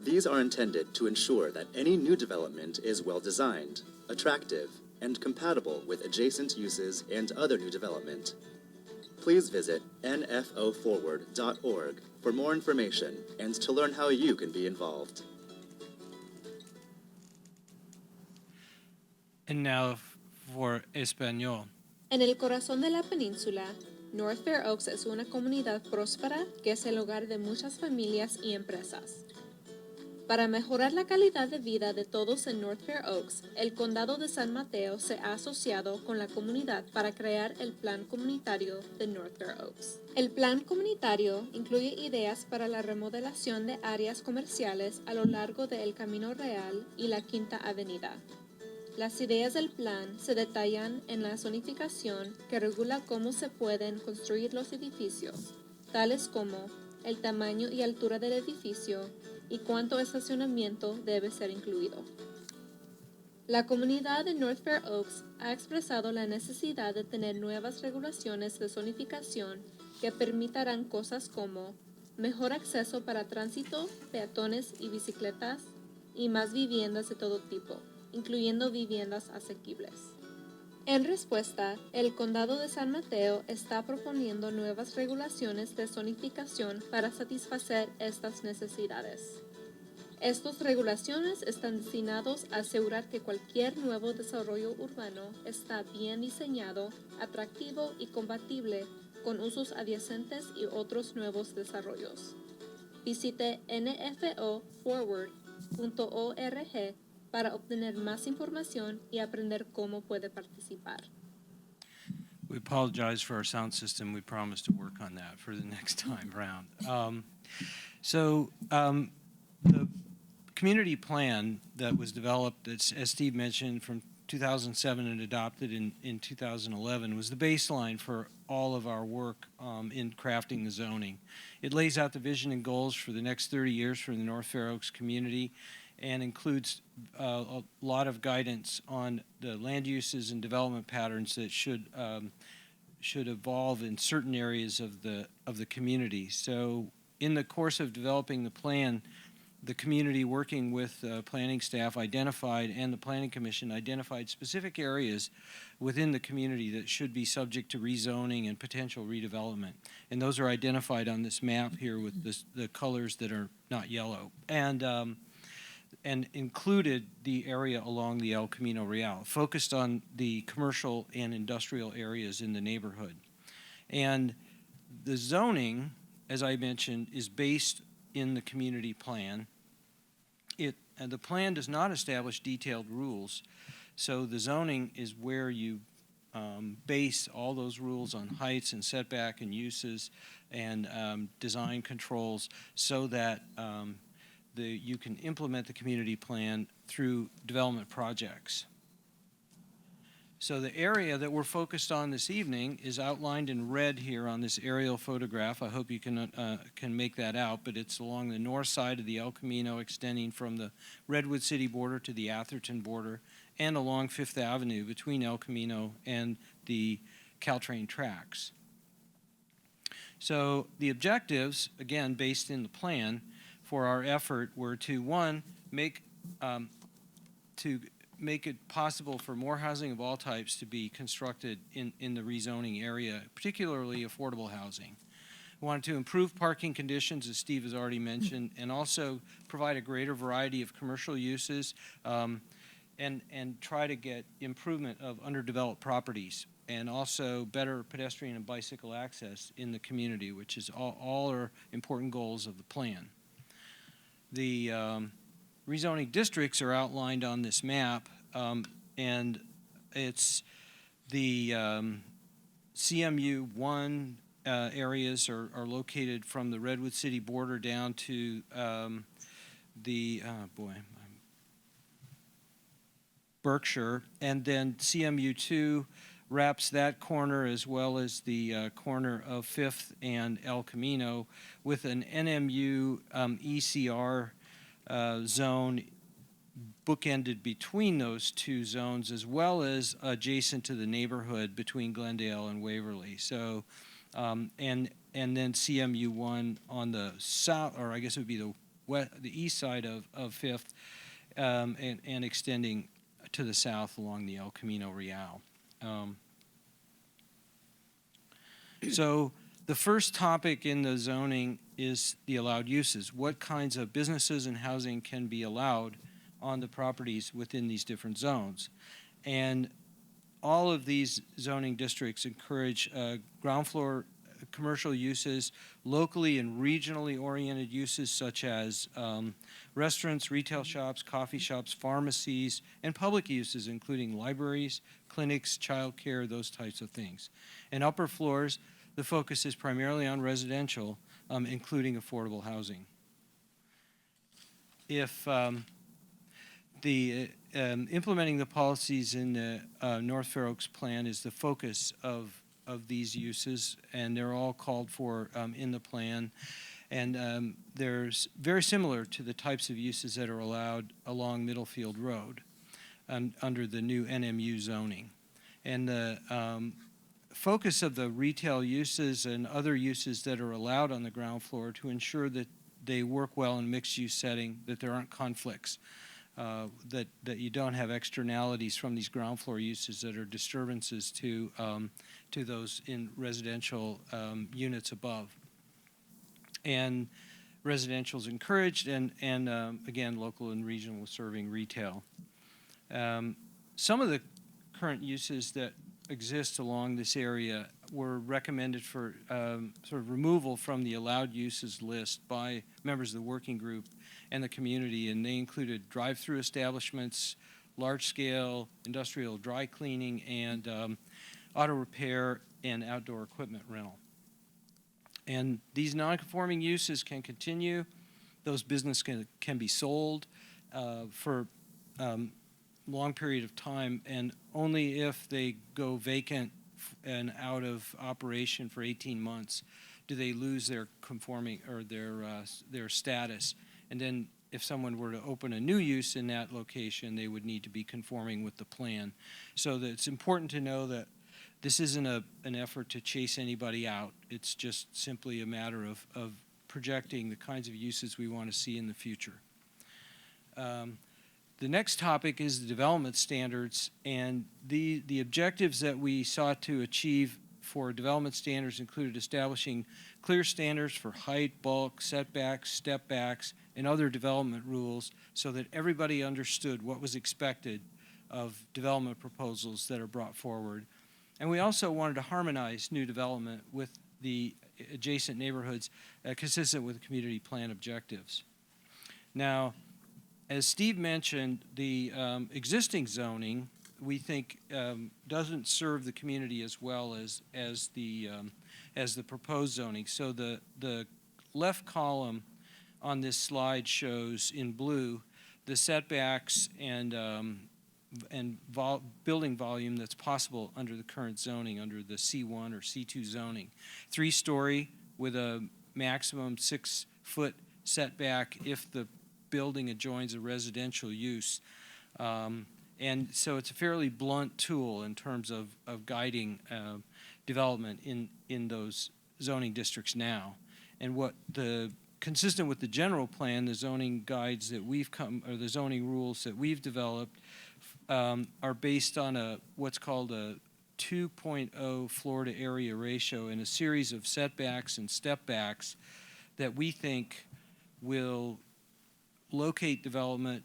These are intended to ensure that any new development is well-designed, attractive, and compatible with adjacent uses and other new development. Please visit nfoforward.org for more information and to learn how you can be involved. And now for Español. En el corazón de la península, North Fair Oaks es una comunidad próspera que es el hogar de muchas familias y empresas. Para mejorar la calidad de vida de todos en North Fair Oaks, el Condado de San Mateo se ha asociado con la comunidad para crear el Plan Comunitario de North Fair Oaks. El Plan Comunitario incluye ideas para la remodelación de áreas comerciales a lo largo de El Camino Real y la Quinta Avenida. Las ideas del plan se detallan en la zonificación que regula cómo se pueden construir los edificios, tales como el tamaño y altura del edificio, y cuánto estacionamiento debe ser incluido. La comunidad de North Fair Oaks ha expresado la necesidad de tener nuevas regulaciones de zonificación que permitirán cosas como mejor acceso para tránsito, peatones y bicicletas, y más viviendas de todo tipo, incluyendo viviendas asequibles. En respuesta, el Condado de San Mateo está proponiendo nuevas regulaciones de zonificación para satisfacer estas necesidades. Estas regulaciones están destinadas a asegurar que cualquier nuevo desarrollo urbano está bien diseñado, atractivo y compatible con usos adyacentes y otros nuevos desarrollos. Visite nfoforward.org para obtener más información y aprender cómo puede participar. We apologize for our sound system. We promise to work on that for the next time round. The community plan that was developed, that's, as Steve mentioned, from 2007 and adopted in 2011 was the baseline for all of our work in crafting the zoning. It lays out the vision and goals for the next 30 years for the North Fair Oaks community and includes a lot of guidance on the land uses and development patterns that should evolve in certain areas of the community. So in the course of developing the plan, the community working with planning staff identified, and the Planning Commission identified specific areas within the community that should be subject to rezoning and potential redevelopment. And those are identified on this map here with the colors that are not yellow. And included the area along the El Camino Real, focused on the commercial and industrial areas in the neighborhood. And the zoning, as I mentioned, is based in the community plan. The plan does not establish detailed rules, so the zoning is where you base all those rules on heights and setback and uses and design controls so that you can implement the community plan through development projects. So the area that we're focused on this evening is outlined in red here on this aerial photograph. I hope you can make that out, but it's along the north side of the El Camino, extending from the Redwood City border to the Atherton border, and along Fifth Avenue between El Camino and the Caltrain tracks. So the objectives, again, based in the plan for our effort, were to, one, make it possible for more housing of all types to be constructed in the rezoning area, particularly affordable housing. We wanted to improve parking conditions, as Steve has already mentioned, and also provide a greater variety of commercial uses and try to get improvement of underdeveloped properties, and also better pedestrian and bicycle access in the community, which is all are important goals of the plan. The rezoning districts are outlined on this map, and it's the CMU 1 areas are located from the Redwood City border down to Berkshire, and then CMU 2 wraps that corner as well as the corner of 5th and El Camino with an NMU ECR zone bookended between those two zones, as well as adjacent to the neighborhood between Glendale and Waverly. So, and then CMU 1 on the south, or I guess it would be the east side of Fifth, and extending to the south along the El Camino Real. So the first topic in the zoning is the allowed uses. What kinds of businesses and housing can be allowed on the properties within these different zones? And all of these zoning districts encourage ground floor commercial uses, locally and regionally oriented uses such as restaurants, retail shops, coffee shops, pharmacies, and public uses including libraries, clinics, childcare, those types of things. And upper floors, the focus is primarily on residential, including affordable housing. If implementing the policies in the North Fair Oaks plan is the focus of these uses, and they're all called for in the plan. And there's very similar to the types of uses that are allowed along Middlefield Road under the new NMU zoning. And the focus of the retail uses and other uses that are allowed on the ground floor to ensure that they work well in a mixed-use setting, that there aren't conflicts, that you don't have externalities from these ground floor uses that are disturbances to those in residential units above. And residential is encouraged, and again, local and regional serving retail. Some of the current uses that exist along this area were recommended for sort of removal from the allowed uses list by members of the working group and the community, and they included drive-through establishments, large-scale industrial dry cleaning, and auto repair and outdoor equipment rental. And these non-conforming uses can continue. Those businesses can be sold. for long period of time, and only if they go vacant and out of operation for 18 months do they lose their conforming or their status. And then if someone were to open a new use in that location, they would need to be conforming with the plan. So that it's important to know that this isn't an effort to chase anybody out. It's just simply a matter of projecting the kinds of uses we want to see in the future. The next topic is the development standards, and the objectives that we sought to achieve for development standards included establishing clear standards for height, bulk, setbacks, step backs, and other development rules so that everybody understood what was expected of development proposals that are brought forward. And we also wanted to harmonize new development with the adjacent neighborhoods consistent with the community plan objectives. Now, as Steve mentioned, the existing zoning, we think, doesn't serve the community as well as the proposed zoning. So the left column on this slide shows in blue the setbacks and building volume that's possible under the current zoning, under the C1 or C2 zoning. 3-story with a maximum 6-foot setback if the building adjoins a residential use. And so it's a fairly blunt tool in terms of guiding development in those zoning districts now. And consistent with the general plan, the zoning guides that the zoning rules that we've developed are based on what's called a 2.0 floor to area ratio and a series of setbacks and step backs that we think will locate development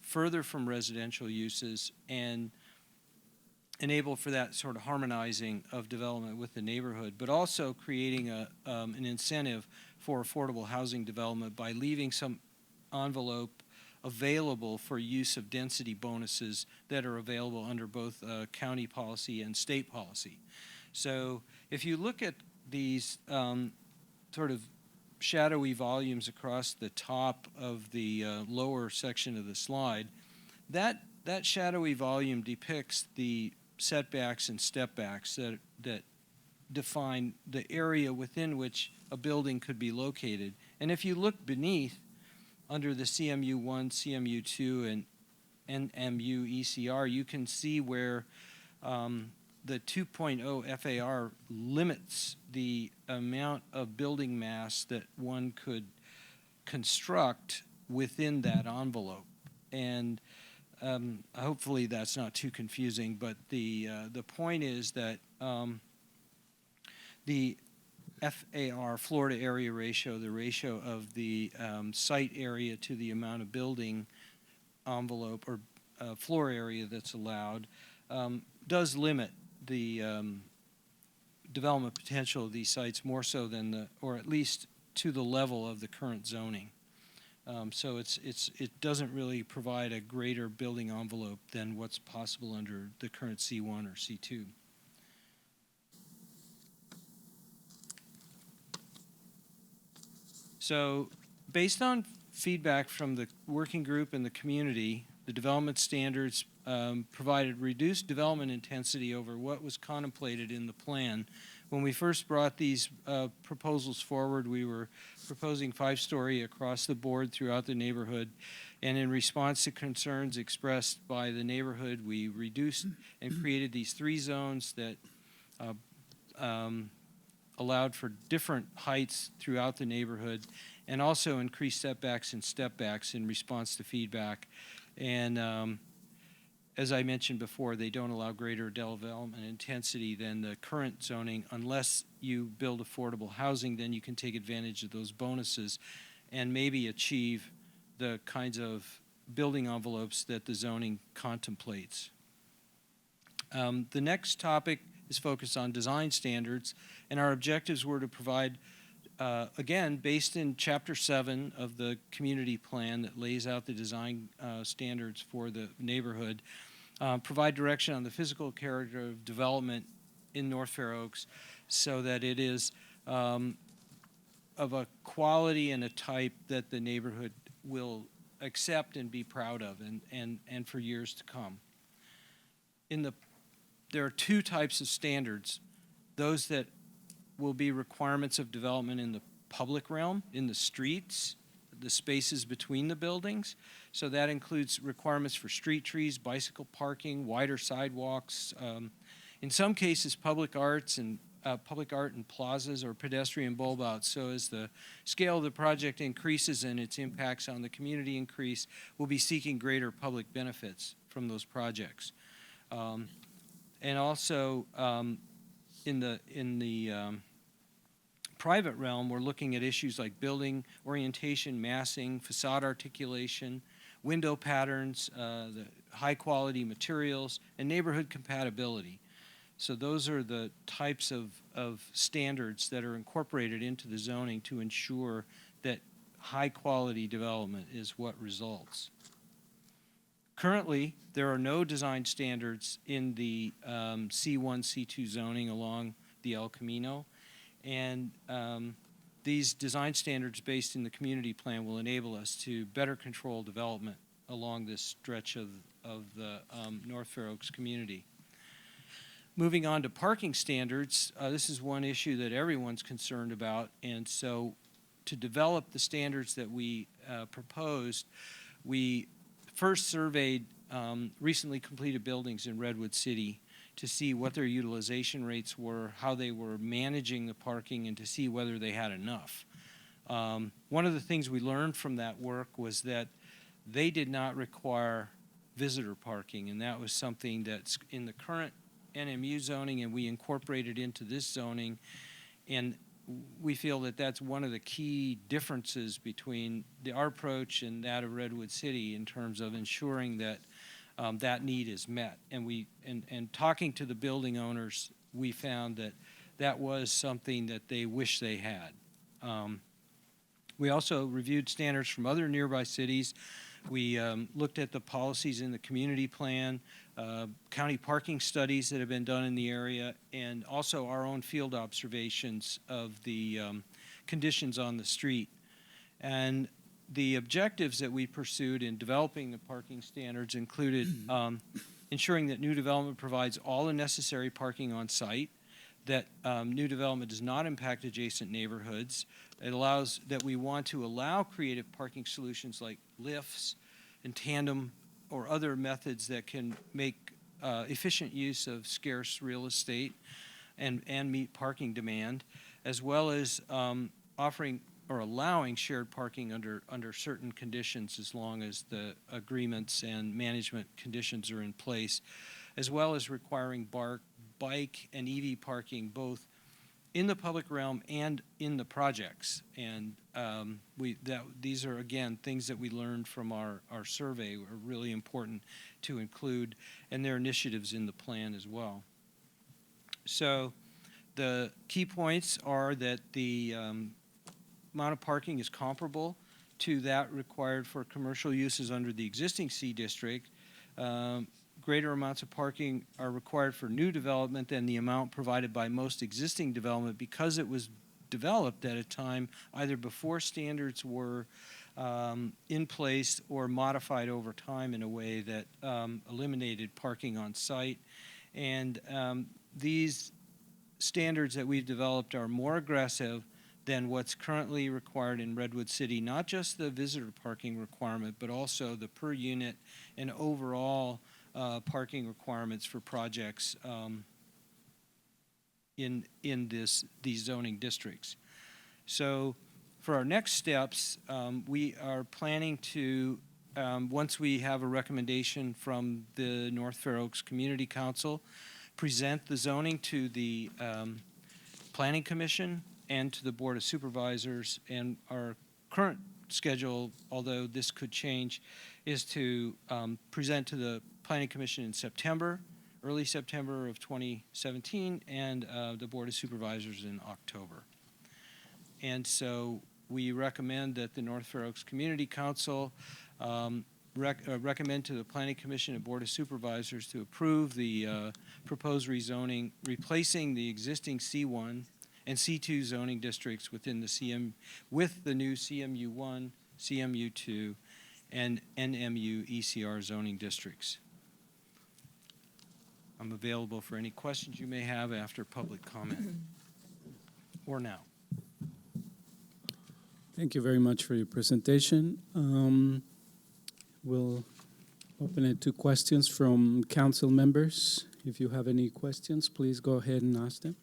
further from residential uses and enable for that sort of harmonizing of development with the neighborhood, but also creating an incentive for affordable housing development by leaving some envelope available for use of density bonuses that are available under both county policy and state policy. So if you look at these sort of shadowy volumes across the top of the lower section of the slide, that shadowy volume depicts the setbacks and stepbacks that define the area within which a building could be located. And if you look beneath, under the CMU1, CMU2, and NMU ECR, you can see where the 2.0 FAR limits the amount of building mass that one could construct within that envelope. And hopefully that's not too confusing, but the point is that the FAR, floor to area ratio, the ratio of the site area to the amount of building envelope or floor area that's allowed, does limit the development potential of these sites more so than or at least to the level of the current zoning. So it doesn't really provide a greater building envelope than what's possible under the current C1 or C2. So based on feedback from the working group and the community, the development standards provided reduced development intensity over what was contemplated in the plan. When we first brought these proposals forward, we were proposing 5-story across the board throughout the neighborhood. And in response to concerns expressed by the neighborhood, we reduced and created these 3 zones that allowed for different heights throughout the neighborhood, and also increased setbacks and stepbacks in response to feedback. And as I mentioned before, they don't allow greater development intensity than the current zoning unless you build affordable housing. Then you can take advantage of those bonuses and maybe achieve the kinds of building envelopes that the zoning contemplates. The next topic is focused on design standards, and our objectives were to provide, again, based in Chapter 7 of the community plan that lays out the design standards for the neighborhood, provide direction on the physical character of development in North Fair Oaks so that it is of a quality and a type that the neighborhood will accept and be proud of and for years to come. There are two types of standards, those that will be requirements of development in the public realm, in the streets, the spaces between the buildings. So that includes requirements for street trees, bicycle parking, wider sidewalks, in some cases public art and plazas or pedestrian bulb outs. So as the scale of the project increases and its impacts on the community increase, we'll be seeking greater public benefits from those projects. And also in the private realm, we're looking at issues like building orientation, massing, facade articulation, window patterns, the high quality materials, and neighborhood compatibility. So those are the types of standards that are incorporated into the zoning to ensure that high quality development is what results. Currently, there are no design standards in the C1, C2 zoning along the El Camino. And these design standards based in the community plan will enable us to better control development along this stretch of the North Fair Oaks community. Moving on to parking standards, this is one issue that everyone's concerned about. And so to develop the standards that we proposed, we first surveyed recently completed buildings in Redwood City to see what their utilization rates were, how they were managing the parking, and to see whether they had enough. One of the things we learned from that work was that they did not require visitor parking, and that was something that's in the current NMU zoning, and we incorporated into this zoning, and we feel that that's one of the key differences between our approach and that of Redwood City in terms of ensuring that that need is met. And talking to the building owners, we found that that was something that they wish they had. We also reviewed standards from other nearby cities. We looked at the policies in the community plan, county parking studies that have been done in the area, and also our own field observations of the conditions on the street. And the objectives that we pursued in developing the parking standards included ensuring that new development provides all the necessary parking on site, that new development does not impact adjacent neighborhoods. It allows that we want to allow creative parking solutions like lifts and tandem or other methods that can make efficient use of scarce real estate and meet parking demand, as well as offering or allowing shared parking under certain conditions as long as the agreements and management conditions are in place, as well as requiring bike and EV parking both in the public realm and in the projects. And these are, again, things that we learned from our survey are really important to include, and their initiatives in the plan as well. So the key points are that the amount of parking is comparable to that required for commercial uses under the existing C district. Greater amounts of parking are required for new development than the amount provided by most existing development because it was developed at a time either before standards were in place or modified over time in a way that eliminated parking on site. And these standards that we've developed are more aggressive than what's currently required in Redwood City, not just the visitor parking requirement, but also the per unit and overall parking requirements for projects in these zoning districts. So for our next steps, we are planning to, once we have a recommendation from the North Fair Oaks Community Council, present the zoning to the Planning Commission and to the Board of Supervisors. And our current schedule, although this could change, is to present to the Planning Commission in September, early September of 2017, and the Board of Supervisors in October. And so we recommend that the North Fair Oaks Community Council recommend to the Planning Commission and Board of Supervisors to approve the proposed rezoning, replacing the existing C1 and C2 zoning districts within the with the new CMU1, CMU2, and NMU ECR zoning districts. I'm available for any questions you may have after public comment or now. Thank you very much for your presentation. We'll open it to questions from council members. If you have any questions, please go ahead and ask them.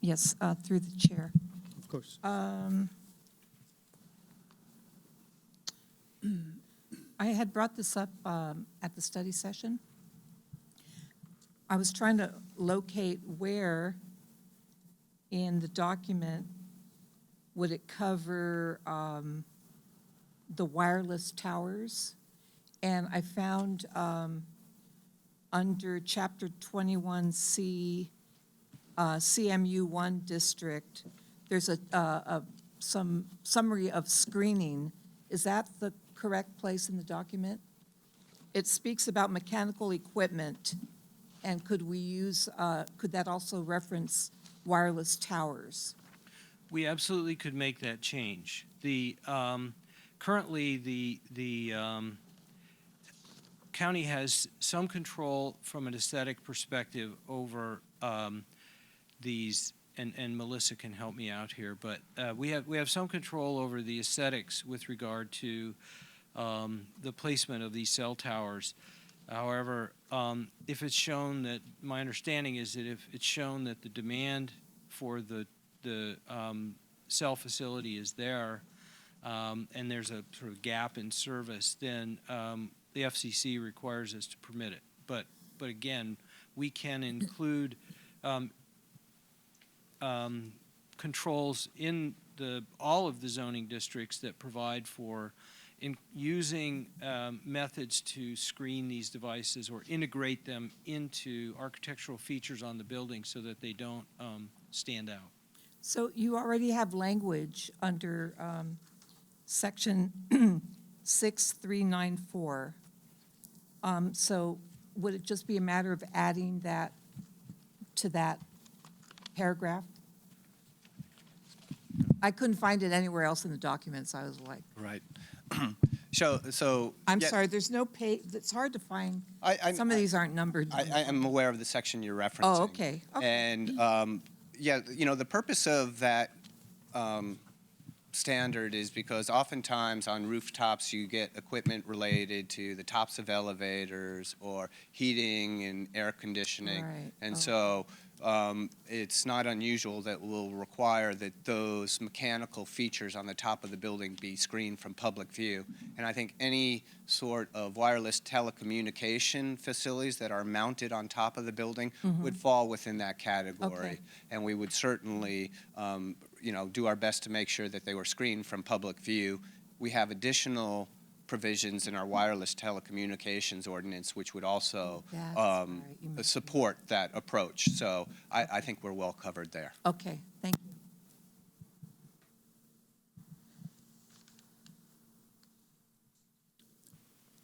Yes, through the chair. Of course. I had brought this up at the study session. I was trying to locate where in the document would it cover the wireless towers. And I found under Chapter 21C, CMU1 district, there's some summary of screening. Is that the correct place in the document? It speaks about mechanical equipment, and could we use, could that also reference wireless towers? We absolutely could make that change. The currently the county has some control from an aesthetic perspective over these, and Melissa can help me out here, but we have some control over the aesthetics with regard to the placement of these cell towers. However, if it's shown that, my understanding is that if it's shown that the demand for the cell facility is there, and there's a sort of gap in service, then the FCC requires us to permit it. But again, we can include controls in all of the zoning districts that provide for using methods to screen these devices or integrate them into architectural features on the building so that they don't stand out. So you already have language under section 6394. So would it just be a matter of adding that to that paragraph? I couldn't find it anywhere else in the documents. I was like, Right. So I'm yeah, sorry, there's no page, it's hard to find. Some of these aren't numbered. I am aware of the section you're referencing. Oh, okay. And yeah, the purpose of that standard is because oftentimes on rooftops you get equipment related to the tops of elevators or heating and air conditioning. Right. And so it's not unusual that we'll require that those mechanical features on the top of the building be screened from public view. And I think any sort of wireless telecommunication facilities that are mounted on top of the building would fall within that category. Okay. And we would certainly do our best to make sure that they were screened from public view. We have additional provisions in our wireless telecommunications ordinance, which would also support that approach. So I think we're well covered there. Okay, thank you.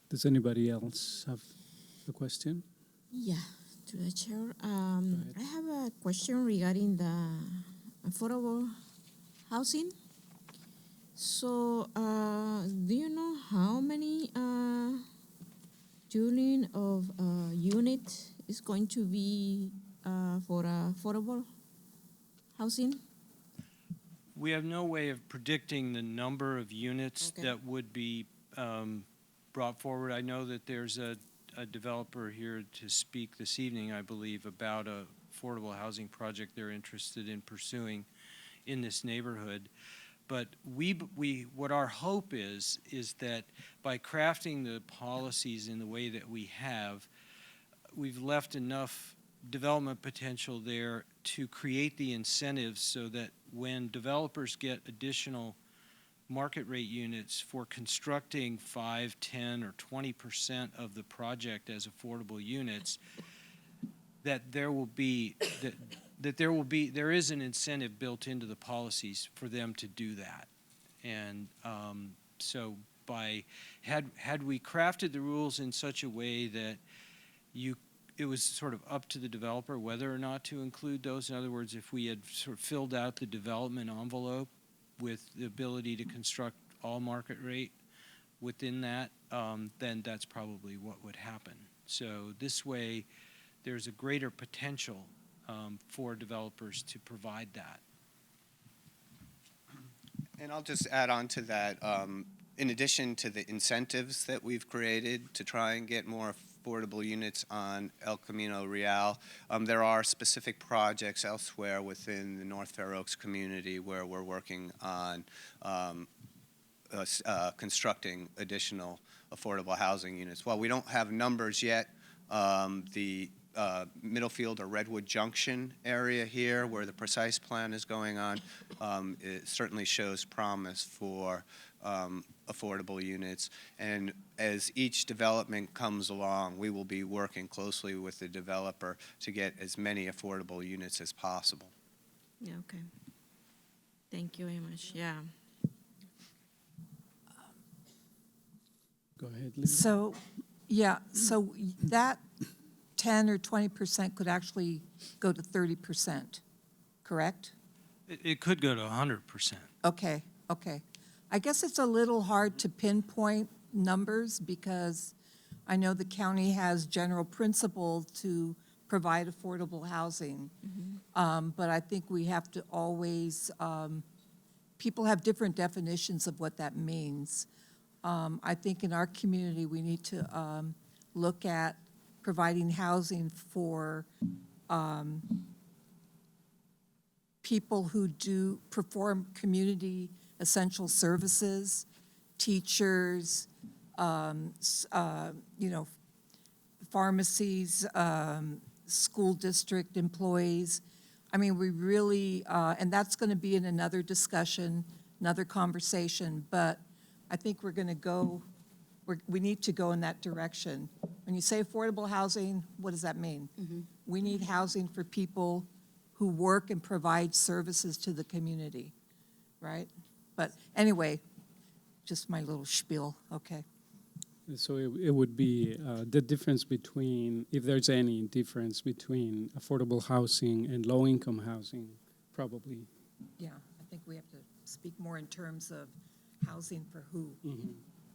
Does anybody else have a question? Yeah, to the chair. I have a question regarding the affordable housing. So, do you know how many tuning of unit is going to be for affordable housing? We have no way of predicting the number of units that would be brought forward. I know that there's a developer here to speak this evening, I believe, about a affordable housing project they're interested in pursuing in this neighborhood. But what our hope is that by crafting the policies in the way that we have, we've left enough development potential there to create the incentives so that when developers get additional market rate units for constructing 5, 10, or 20% of the project as affordable units, that there is an incentive built into the policies for them to do that. And so had we crafted the rules in such a way that it was sort of up to the developer whether or not to include those. In other words, if we had sort of filled out the development envelope with the ability to construct all market rate within that, then that's probably what would happen. So this way, there's a greater potential for developers to provide that. And I'll just add on to that, in addition to the incentives that we've created to try and get more affordable units on El Camino Real, there are specific projects elsewhere within the North Fair Oaks community where we're working on constructing additional affordable housing units. While we don't have numbers yet, the Middlefield or Redwood Junction area here where the precise plan is going on, it certainly shows promise for affordable units. And as each development comes along, we will be working closely with the developer to get as many affordable units as possible. Yeah, okay. Thank you very much. Yeah. Go ahead, Linda. So, yeah, so that 10 or 20% could actually go to 30%, correct? It could go to 100%. Okay, okay. I guess it's a little hard to pinpoint numbers because I know the county has general principle to provide affordable housing. But I think we have to always, people have different definitions of what that means. I think in our community, we need to look at providing housing for people who do perform community essential services, teachers, pharmacies, school district employees. I mean, we really, and that's going to be in another discussion, another conversation, but I think we're going to go, we need to go in that direction. When you say affordable housing, what does that mean? We need housing for people who work and provide services to the community, right? But anyway, just my little spiel, okay. So it would be the difference between, if there's any difference between affordable housing and low-income housing, probably. Yeah, I think we have to speak more in terms of housing for who.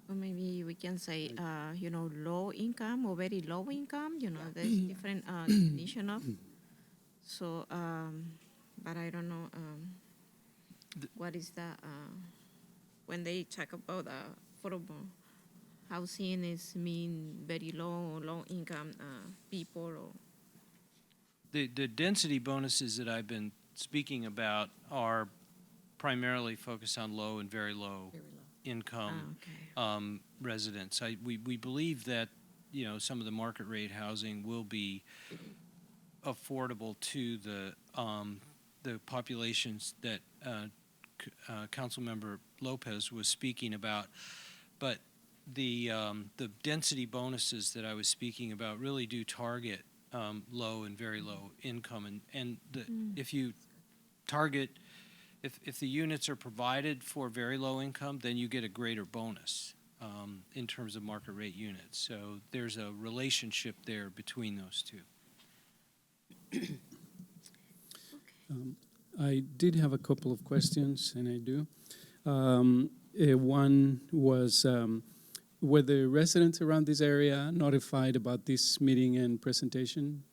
Or maybe we can say, low income or very low income, there's different definition of. So, but I don't know, what is that, when they talk about affordable housing is mean very low income people or. The density bonuses that I've been speaking about are primarily focused on low and very low income residents. We believe that some of the market rate housing will be affordable to the populations that Councilmember Lopez was speaking about, but the density bonuses that I was speaking about really do target low and very low income, and if you target. If the units are provided for very low income, then you get a greater bonus in terms of market rate units. So there's a relationship there between those two. I did have a couple of questions, and I do. One was, were the residents around this area notified about this meeting and presentation?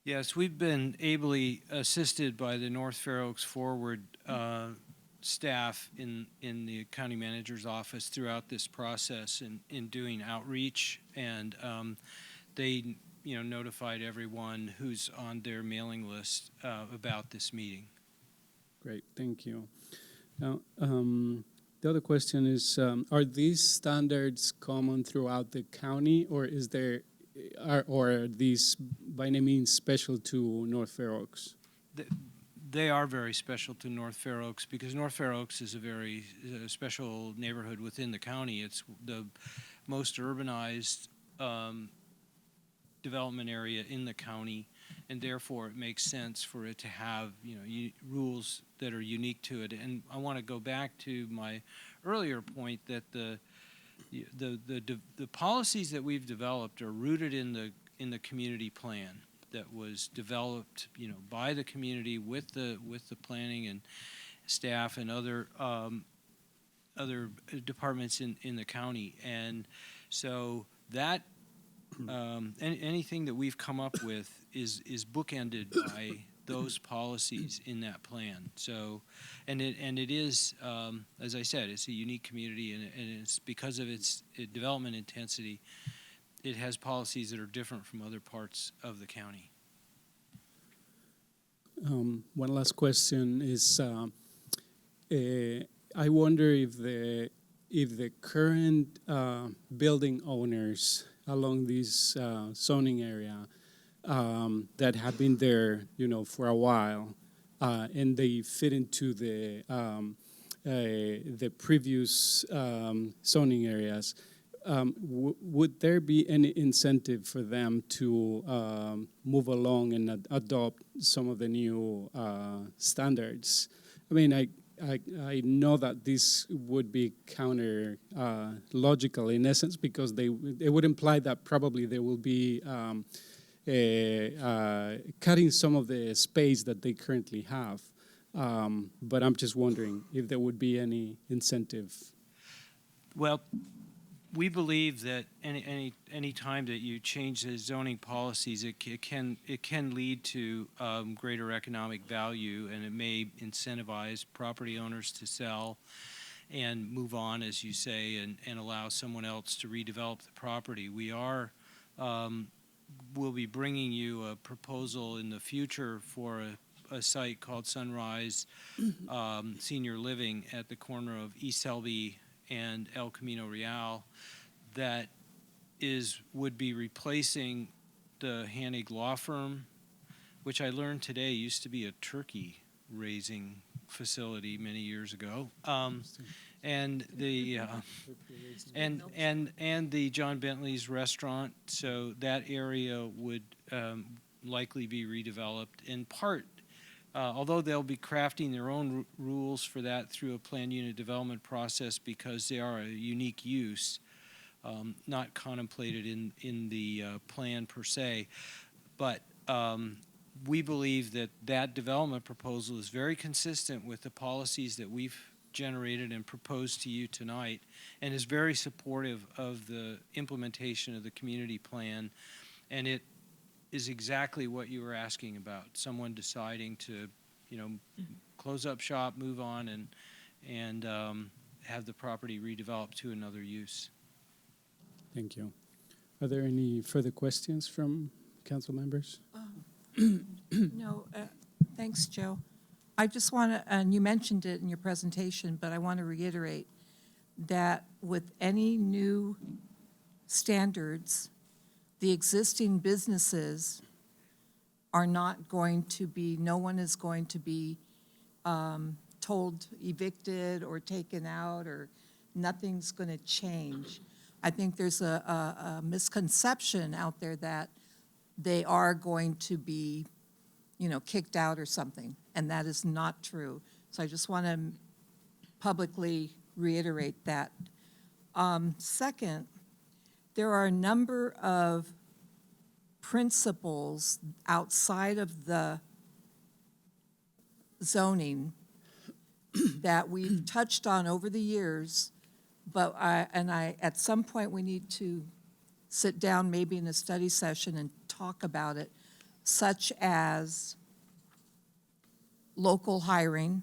Yes, we've been ably assisted by the North Fair Oaks Forward staff in the county manager's office throughout this process in doing outreach, and they notified everyone who's on their mailing list about this meeting. Great, thank you. Now, the other question is, are these standards common throughout the county, or are these by any means special to North Fair Oaks? They are very special to North Fair Oaks because North Fair Oaks is a very special neighborhood within the county. It's the most urbanized development area in the county, and therefore it makes sense for it to have rules that are unique to it. And I want to go back to my earlier point that the policies that we've developed are rooted in the community plan that was developed by the community with the planning staff and other departments in the county. And so that anything that we've come up with is bookended by those policies in that plan. So, and it is, as I said, it's a unique community, and it's because of its development intensity, it has policies that are different from other parts of the county. One last question is, I wonder if the current building owners along this zoning area that have been there, for a while, and they fit into the previous zoning areas, would there be any incentive for them to move along and adopt some of the new standards? I mean, I know that this would be counter logical in essence, because it would imply that probably there will be cutting some of the space that they currently have. But I'm just wondering if there would be any incentive. Well, we believe that any time that you change the zoning policies, it can lead to greater economic value, and it may incentivize property owners to sell and move on, as you say, and allow someone else to redevelop the property. We'll be bringing you a proposal in the future for a site called Sunrise Senior Living at the corner of East Selby and El Camino Real that would be replacing the Hanig Law Firm, which I learned today used to be a turkey raising facility many years ago, and the and the John Bentley's restaurant. So that area would likely be redeveloped in part. Although they'll be crafting their own rules for that through a planned unit development process, because they are a unique use, not contemplated in the plan per se. But we believe that development proposal is very consistent with the policies that we've generated and proposed to you tonight, and is very supportive of the implementation of the community plan. And it is exactly what you were asking about, someone deciding to, close up shop, move on, and have the property redeveloped to another use. Thank you. Are there any further questions from council members? No, thanks, Joe. I just want to, and you mentioned it in your presentation, but I want to reiterate that with any new standards, the existing businesses are not going to be, no one is going to be told evicted or taken out, or nothing's going to change. I think there's a misconception out there that they are going to be, kicked out or something, and that is not true. So I just want to publicly reiterate that. Second, there are a number of principles outside of the zoning that we've touched on over the years, but at some point we need to sit down maybe in a study session and talk about it, such as local hiring.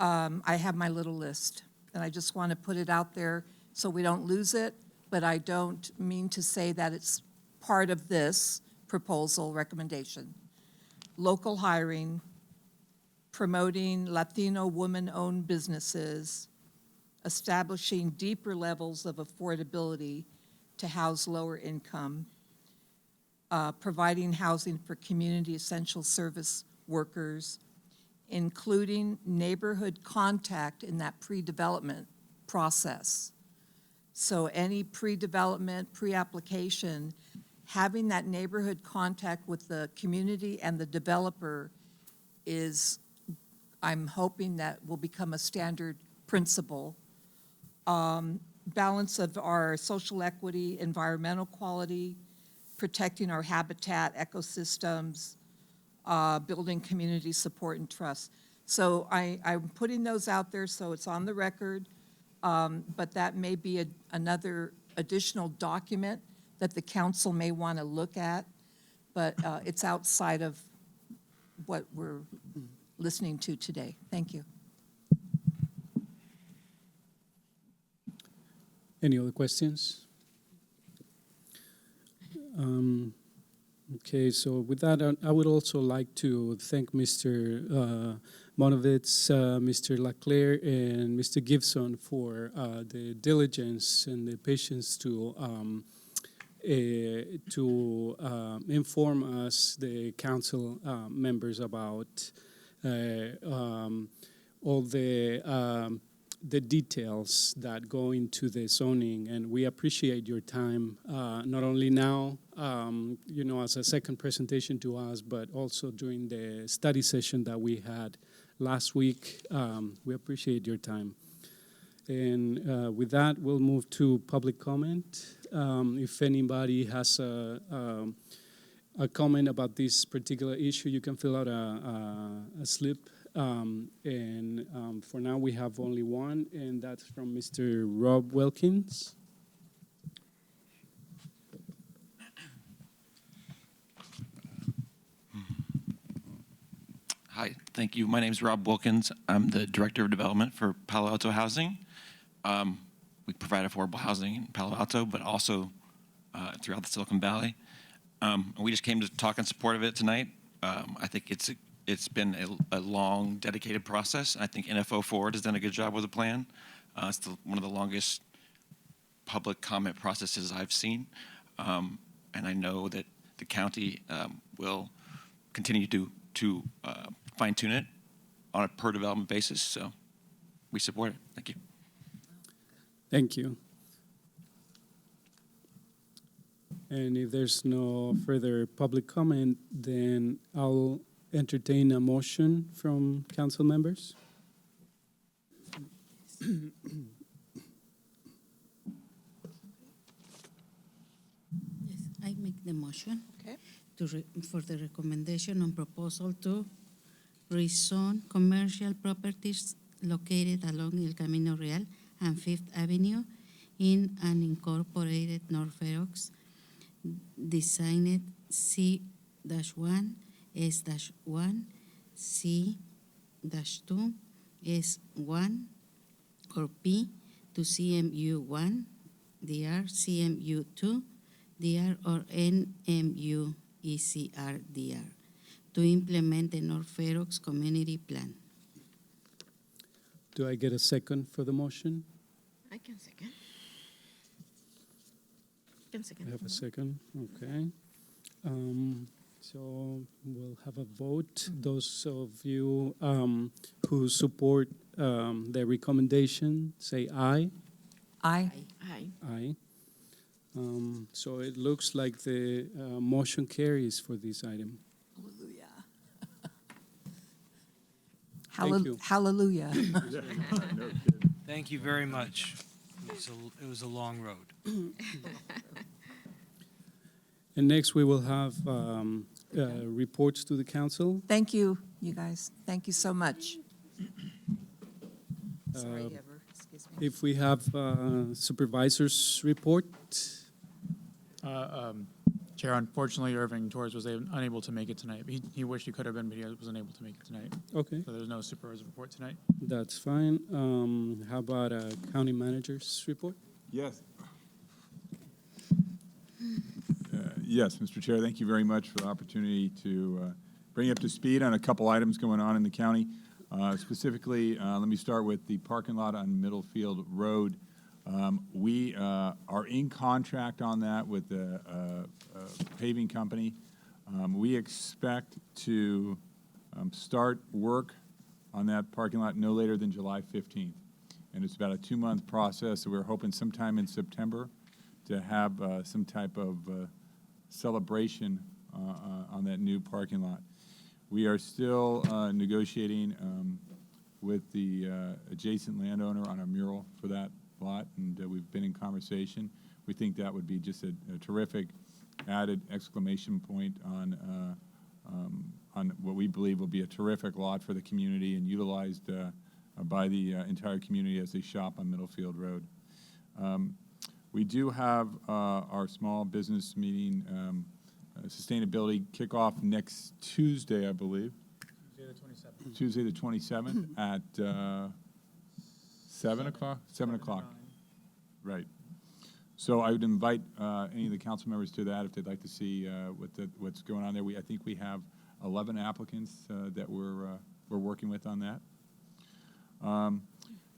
I have my little list, and I just want to put it out there so we don't lose it, but I don't mean to say that it's part of this proposal recommendation. Local hiring, promoting Latino woman-owned businesses, establishing deeper levels of affordability to house lower income, providing housing for community essential service workers, including neighborhood contact in that pre-development process. So any pre-development, pre-application, having that neighborhood contact with the community and the developer is, I'm hoping that will become a standard principle. Balance of our social equity, environmental quality, protecting our habitat, ecosystems, building community support and trust. So I'm putting those out there so it's on the record, but that may be another additional document that the council may want to look at, but it's outside of what we're listening to today. Thank you. Any other questions? Okay, so with that, I would also like to thank Mr. Monovitz, Mr. Leclerc, and Mr. Gibson for the diligence and the patience to inform us, the council members, about all the details that go into the zoning, and we appreciate your time, not only now, as a second presentation to us, but also during the study session that we had last week. We appreciate your time. And with that, we'll move to public comment. If anybody has a comment about this particular issue, you can fill out a slip. For now, we have only one, and that's from Mr. Rob Wilkins. Hi, thank you. My name is Rob Wilkins. I'm the Director of Development for Palo Alto Housing. We provide affordable housing in Palo Alto, but also throughout the Silicon Valley. We just came to talk in support of it tonight. I think it's been a long, dedicated process. I think NFO Forward has done a good job with the plan. It's one of the longest public comment processes I've seen. And I know that the county will continue to fine-tune it on a per-development basis. So we support it. Thank you. Thank you. And if there's no further public comment, then I'll entertain a motion from council members. Yes, I make the motion. Okay. For the recommendation on proposal to rezone commercial properties located along El Camino Real and Fifth Avenue in unincorporated North Fair Oaks, designed C-1, S-1, C-2, S1, or P to CMU1, DR, CMU2, DR, or NMU ECR, DR, to implement the North Fair Oaks Community Plan. Do I get a second for the motion? I can second. I have a second, okay. So we'll have a vote. Those of you who support the recommendation, say aye. Aye. Aye. Aye. So it looks like the motion carries for this item. Hallelujah. you. Hallelujah. Thank you very much. It was a long road. And next we will have reports to the council. Thank you, you guys. Thank you so much. Sorry, Uh, Ever. Excuse me. If we have supervisors report. Chair, unfortunately, Irving Torres was unable to make it tonight. He wished he could have been, but he was unable to make it tonight. Okay. So there's no supervisor report tonight. That's fine. How about a county manager's report? Yes. Yes, Mr. Chair, thank you very much for the opportunity to bring you up to speed on a couple items going on in the county. Specifically, let me start with the parking lot on Middlefield Road. We are in contract on that with the paving company. We expect to start work on that parking lot no later than July 15th. And it's about a 2-month process, so we're hoping sometime in September to have some type of celebration on that new parking lot. We are still negotiating with the adjacent landowner on a mural for that lot, and we've been in conversation. We think that would be just a terrific added exclamation point on on what we believe will be a terrific lot for the community and utilized by the entire community as they shop on Middlefield Road. We do have our small business meeting, sustainability kickoff next Tuesday, I believe. Tuesday the 27th at 7 o'clock? 7 o'clock. Right. So I would invite any of the council members to that if they'd like to see what's going on there. I think we have 11 applicants that we're working with on that.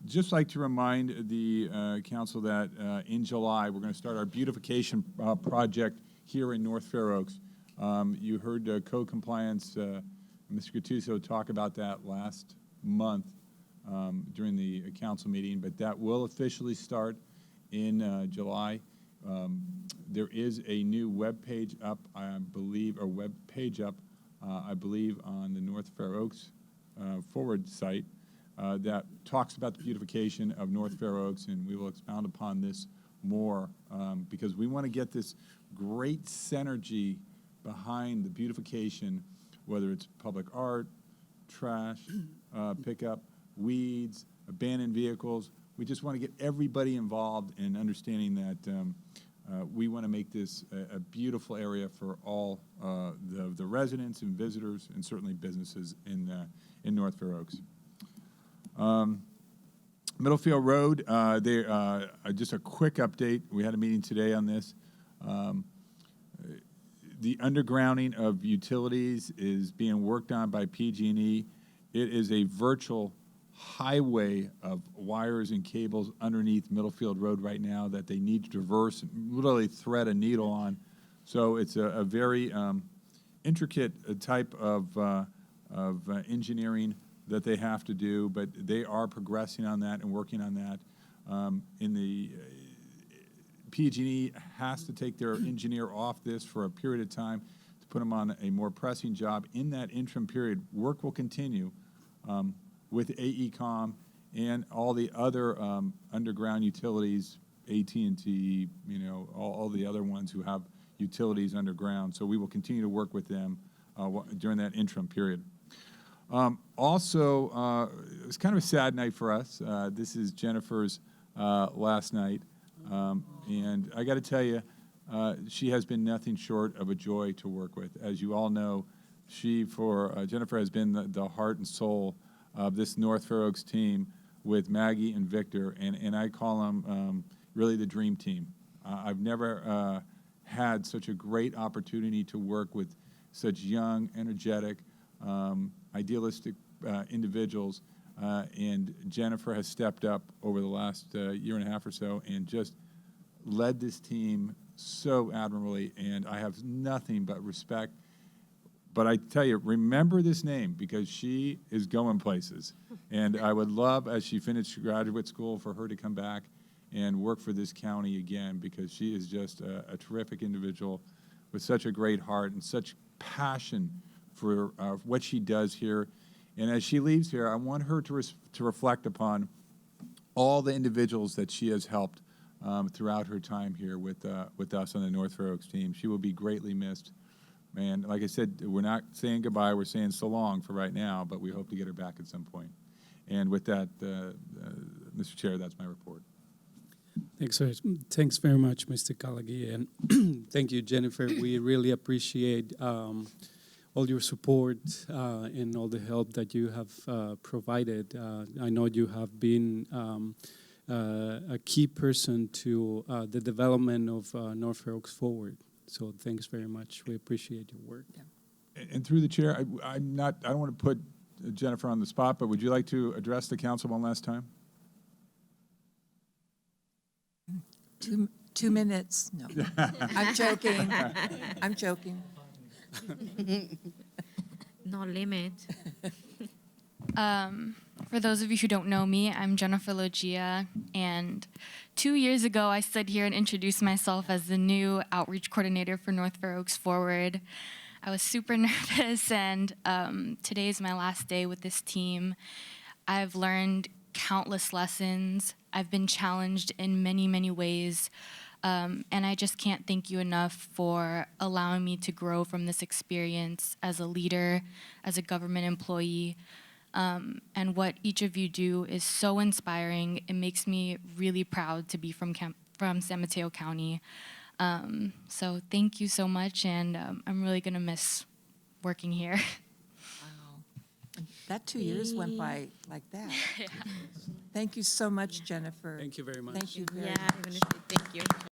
Just like to remind the council that in July we're going to start our beautification project here in North Fair Oaks. You heard code compliance, Mr. Gattuso talk about that last month during the council meeting, but that will officially start in July. There is a new web page up, I believe, or web page up, I believe, on the North Fair Oaks forward site that talks about the beautification of North Fair Oaks, and we will expound upon this more because we want to get this great synergy behind the beautification, whether it's public art, trash, pickup, weeds, abandoned vehicles. We just want to get everybody involved in understanding that we want to make this a beautiful area for all the residents and visitors and certainly businesses in North Fair Oaks. Middlefield Road, just a quick update. We had a meeting today on this. The undergrounding of utilities is being worked on by PG&E. It is a virtual highway of wires and cables underneath Middlefield Road right now that they need to traverse and literally thread a needle on. So it's a very intricate type of engineering that they have to do, but they are progressing on that and working on that. PG&E has to take their engineer off this for a period of time to put them on a more pressing job. In that interim period, work will continue with AECom and all the other underground utilities, AT&T, all the other ones who have utilities underground. So we will continue to work with them during that interim period. Also, it's kind of a sad night for us. This is Jennifer's last night. And I got to tell you, she has been nothing short of a joy to work with. As you all know, Jennifer has been the heart and soul of this North Fair Oaks team with Maggie and Victor, and I call them really the dream team. I've never had such a great opportunity to work with such young, energetic, idealistic individuals, and Jennifer has stepped up over the last year and a half or so and just led this team so admirably, and I have nothing but respect. But I tell you, remember this name because she is going places, and I would love, as she finished graduate school, for her to come back and work for this county again because she is just a terrific individual with such a great heart and such passion for what she does here. And as she leaves here, I want her to reflect upon all the individuals that she has helped throughout her time here with us on the North Fair Oaks team. She will be greatly missed. And like I said, we're not saying goodbye, we're saying so long for right now, but we hope to get her back at some point. And with that, Mr. Chair, that's my report. Thanks very much, Mr. Kalagi, and thank you, Jennifer. We really appreciate all your support and all the help that you have provided. I know you have been a key person to the development of North Fair Oaks forward. So thanks very much. We appreciate your work. Yeah. And through the chair, I don't want to put Jennifer on the spot, but would you like to address the council one last time? 2 minutes. No, I'm joking. I'm joking. No limit. For those of you who don't know me, I'm Jennifer Logia, and 2 years ago I stood here and introduced myself as the new outreach coordinator for North Fair Oaks Forward. I was super nervous, and today is my last day with this team. I've learned countless lessons. I've been challenged in many, many ways. And I just can't thank you enough for allowing me to grow from this experience as a leader, as a government employee. And what each of you do is so inspiring. It makes me really proud to be from San Mateo County. So thank you so much, and I'm really going to miss working here. Wow. That 2 years went by like that. Yeah. Thank you so much, Jennifer. Thank you very much. Thank you very Yeah, much. thank you.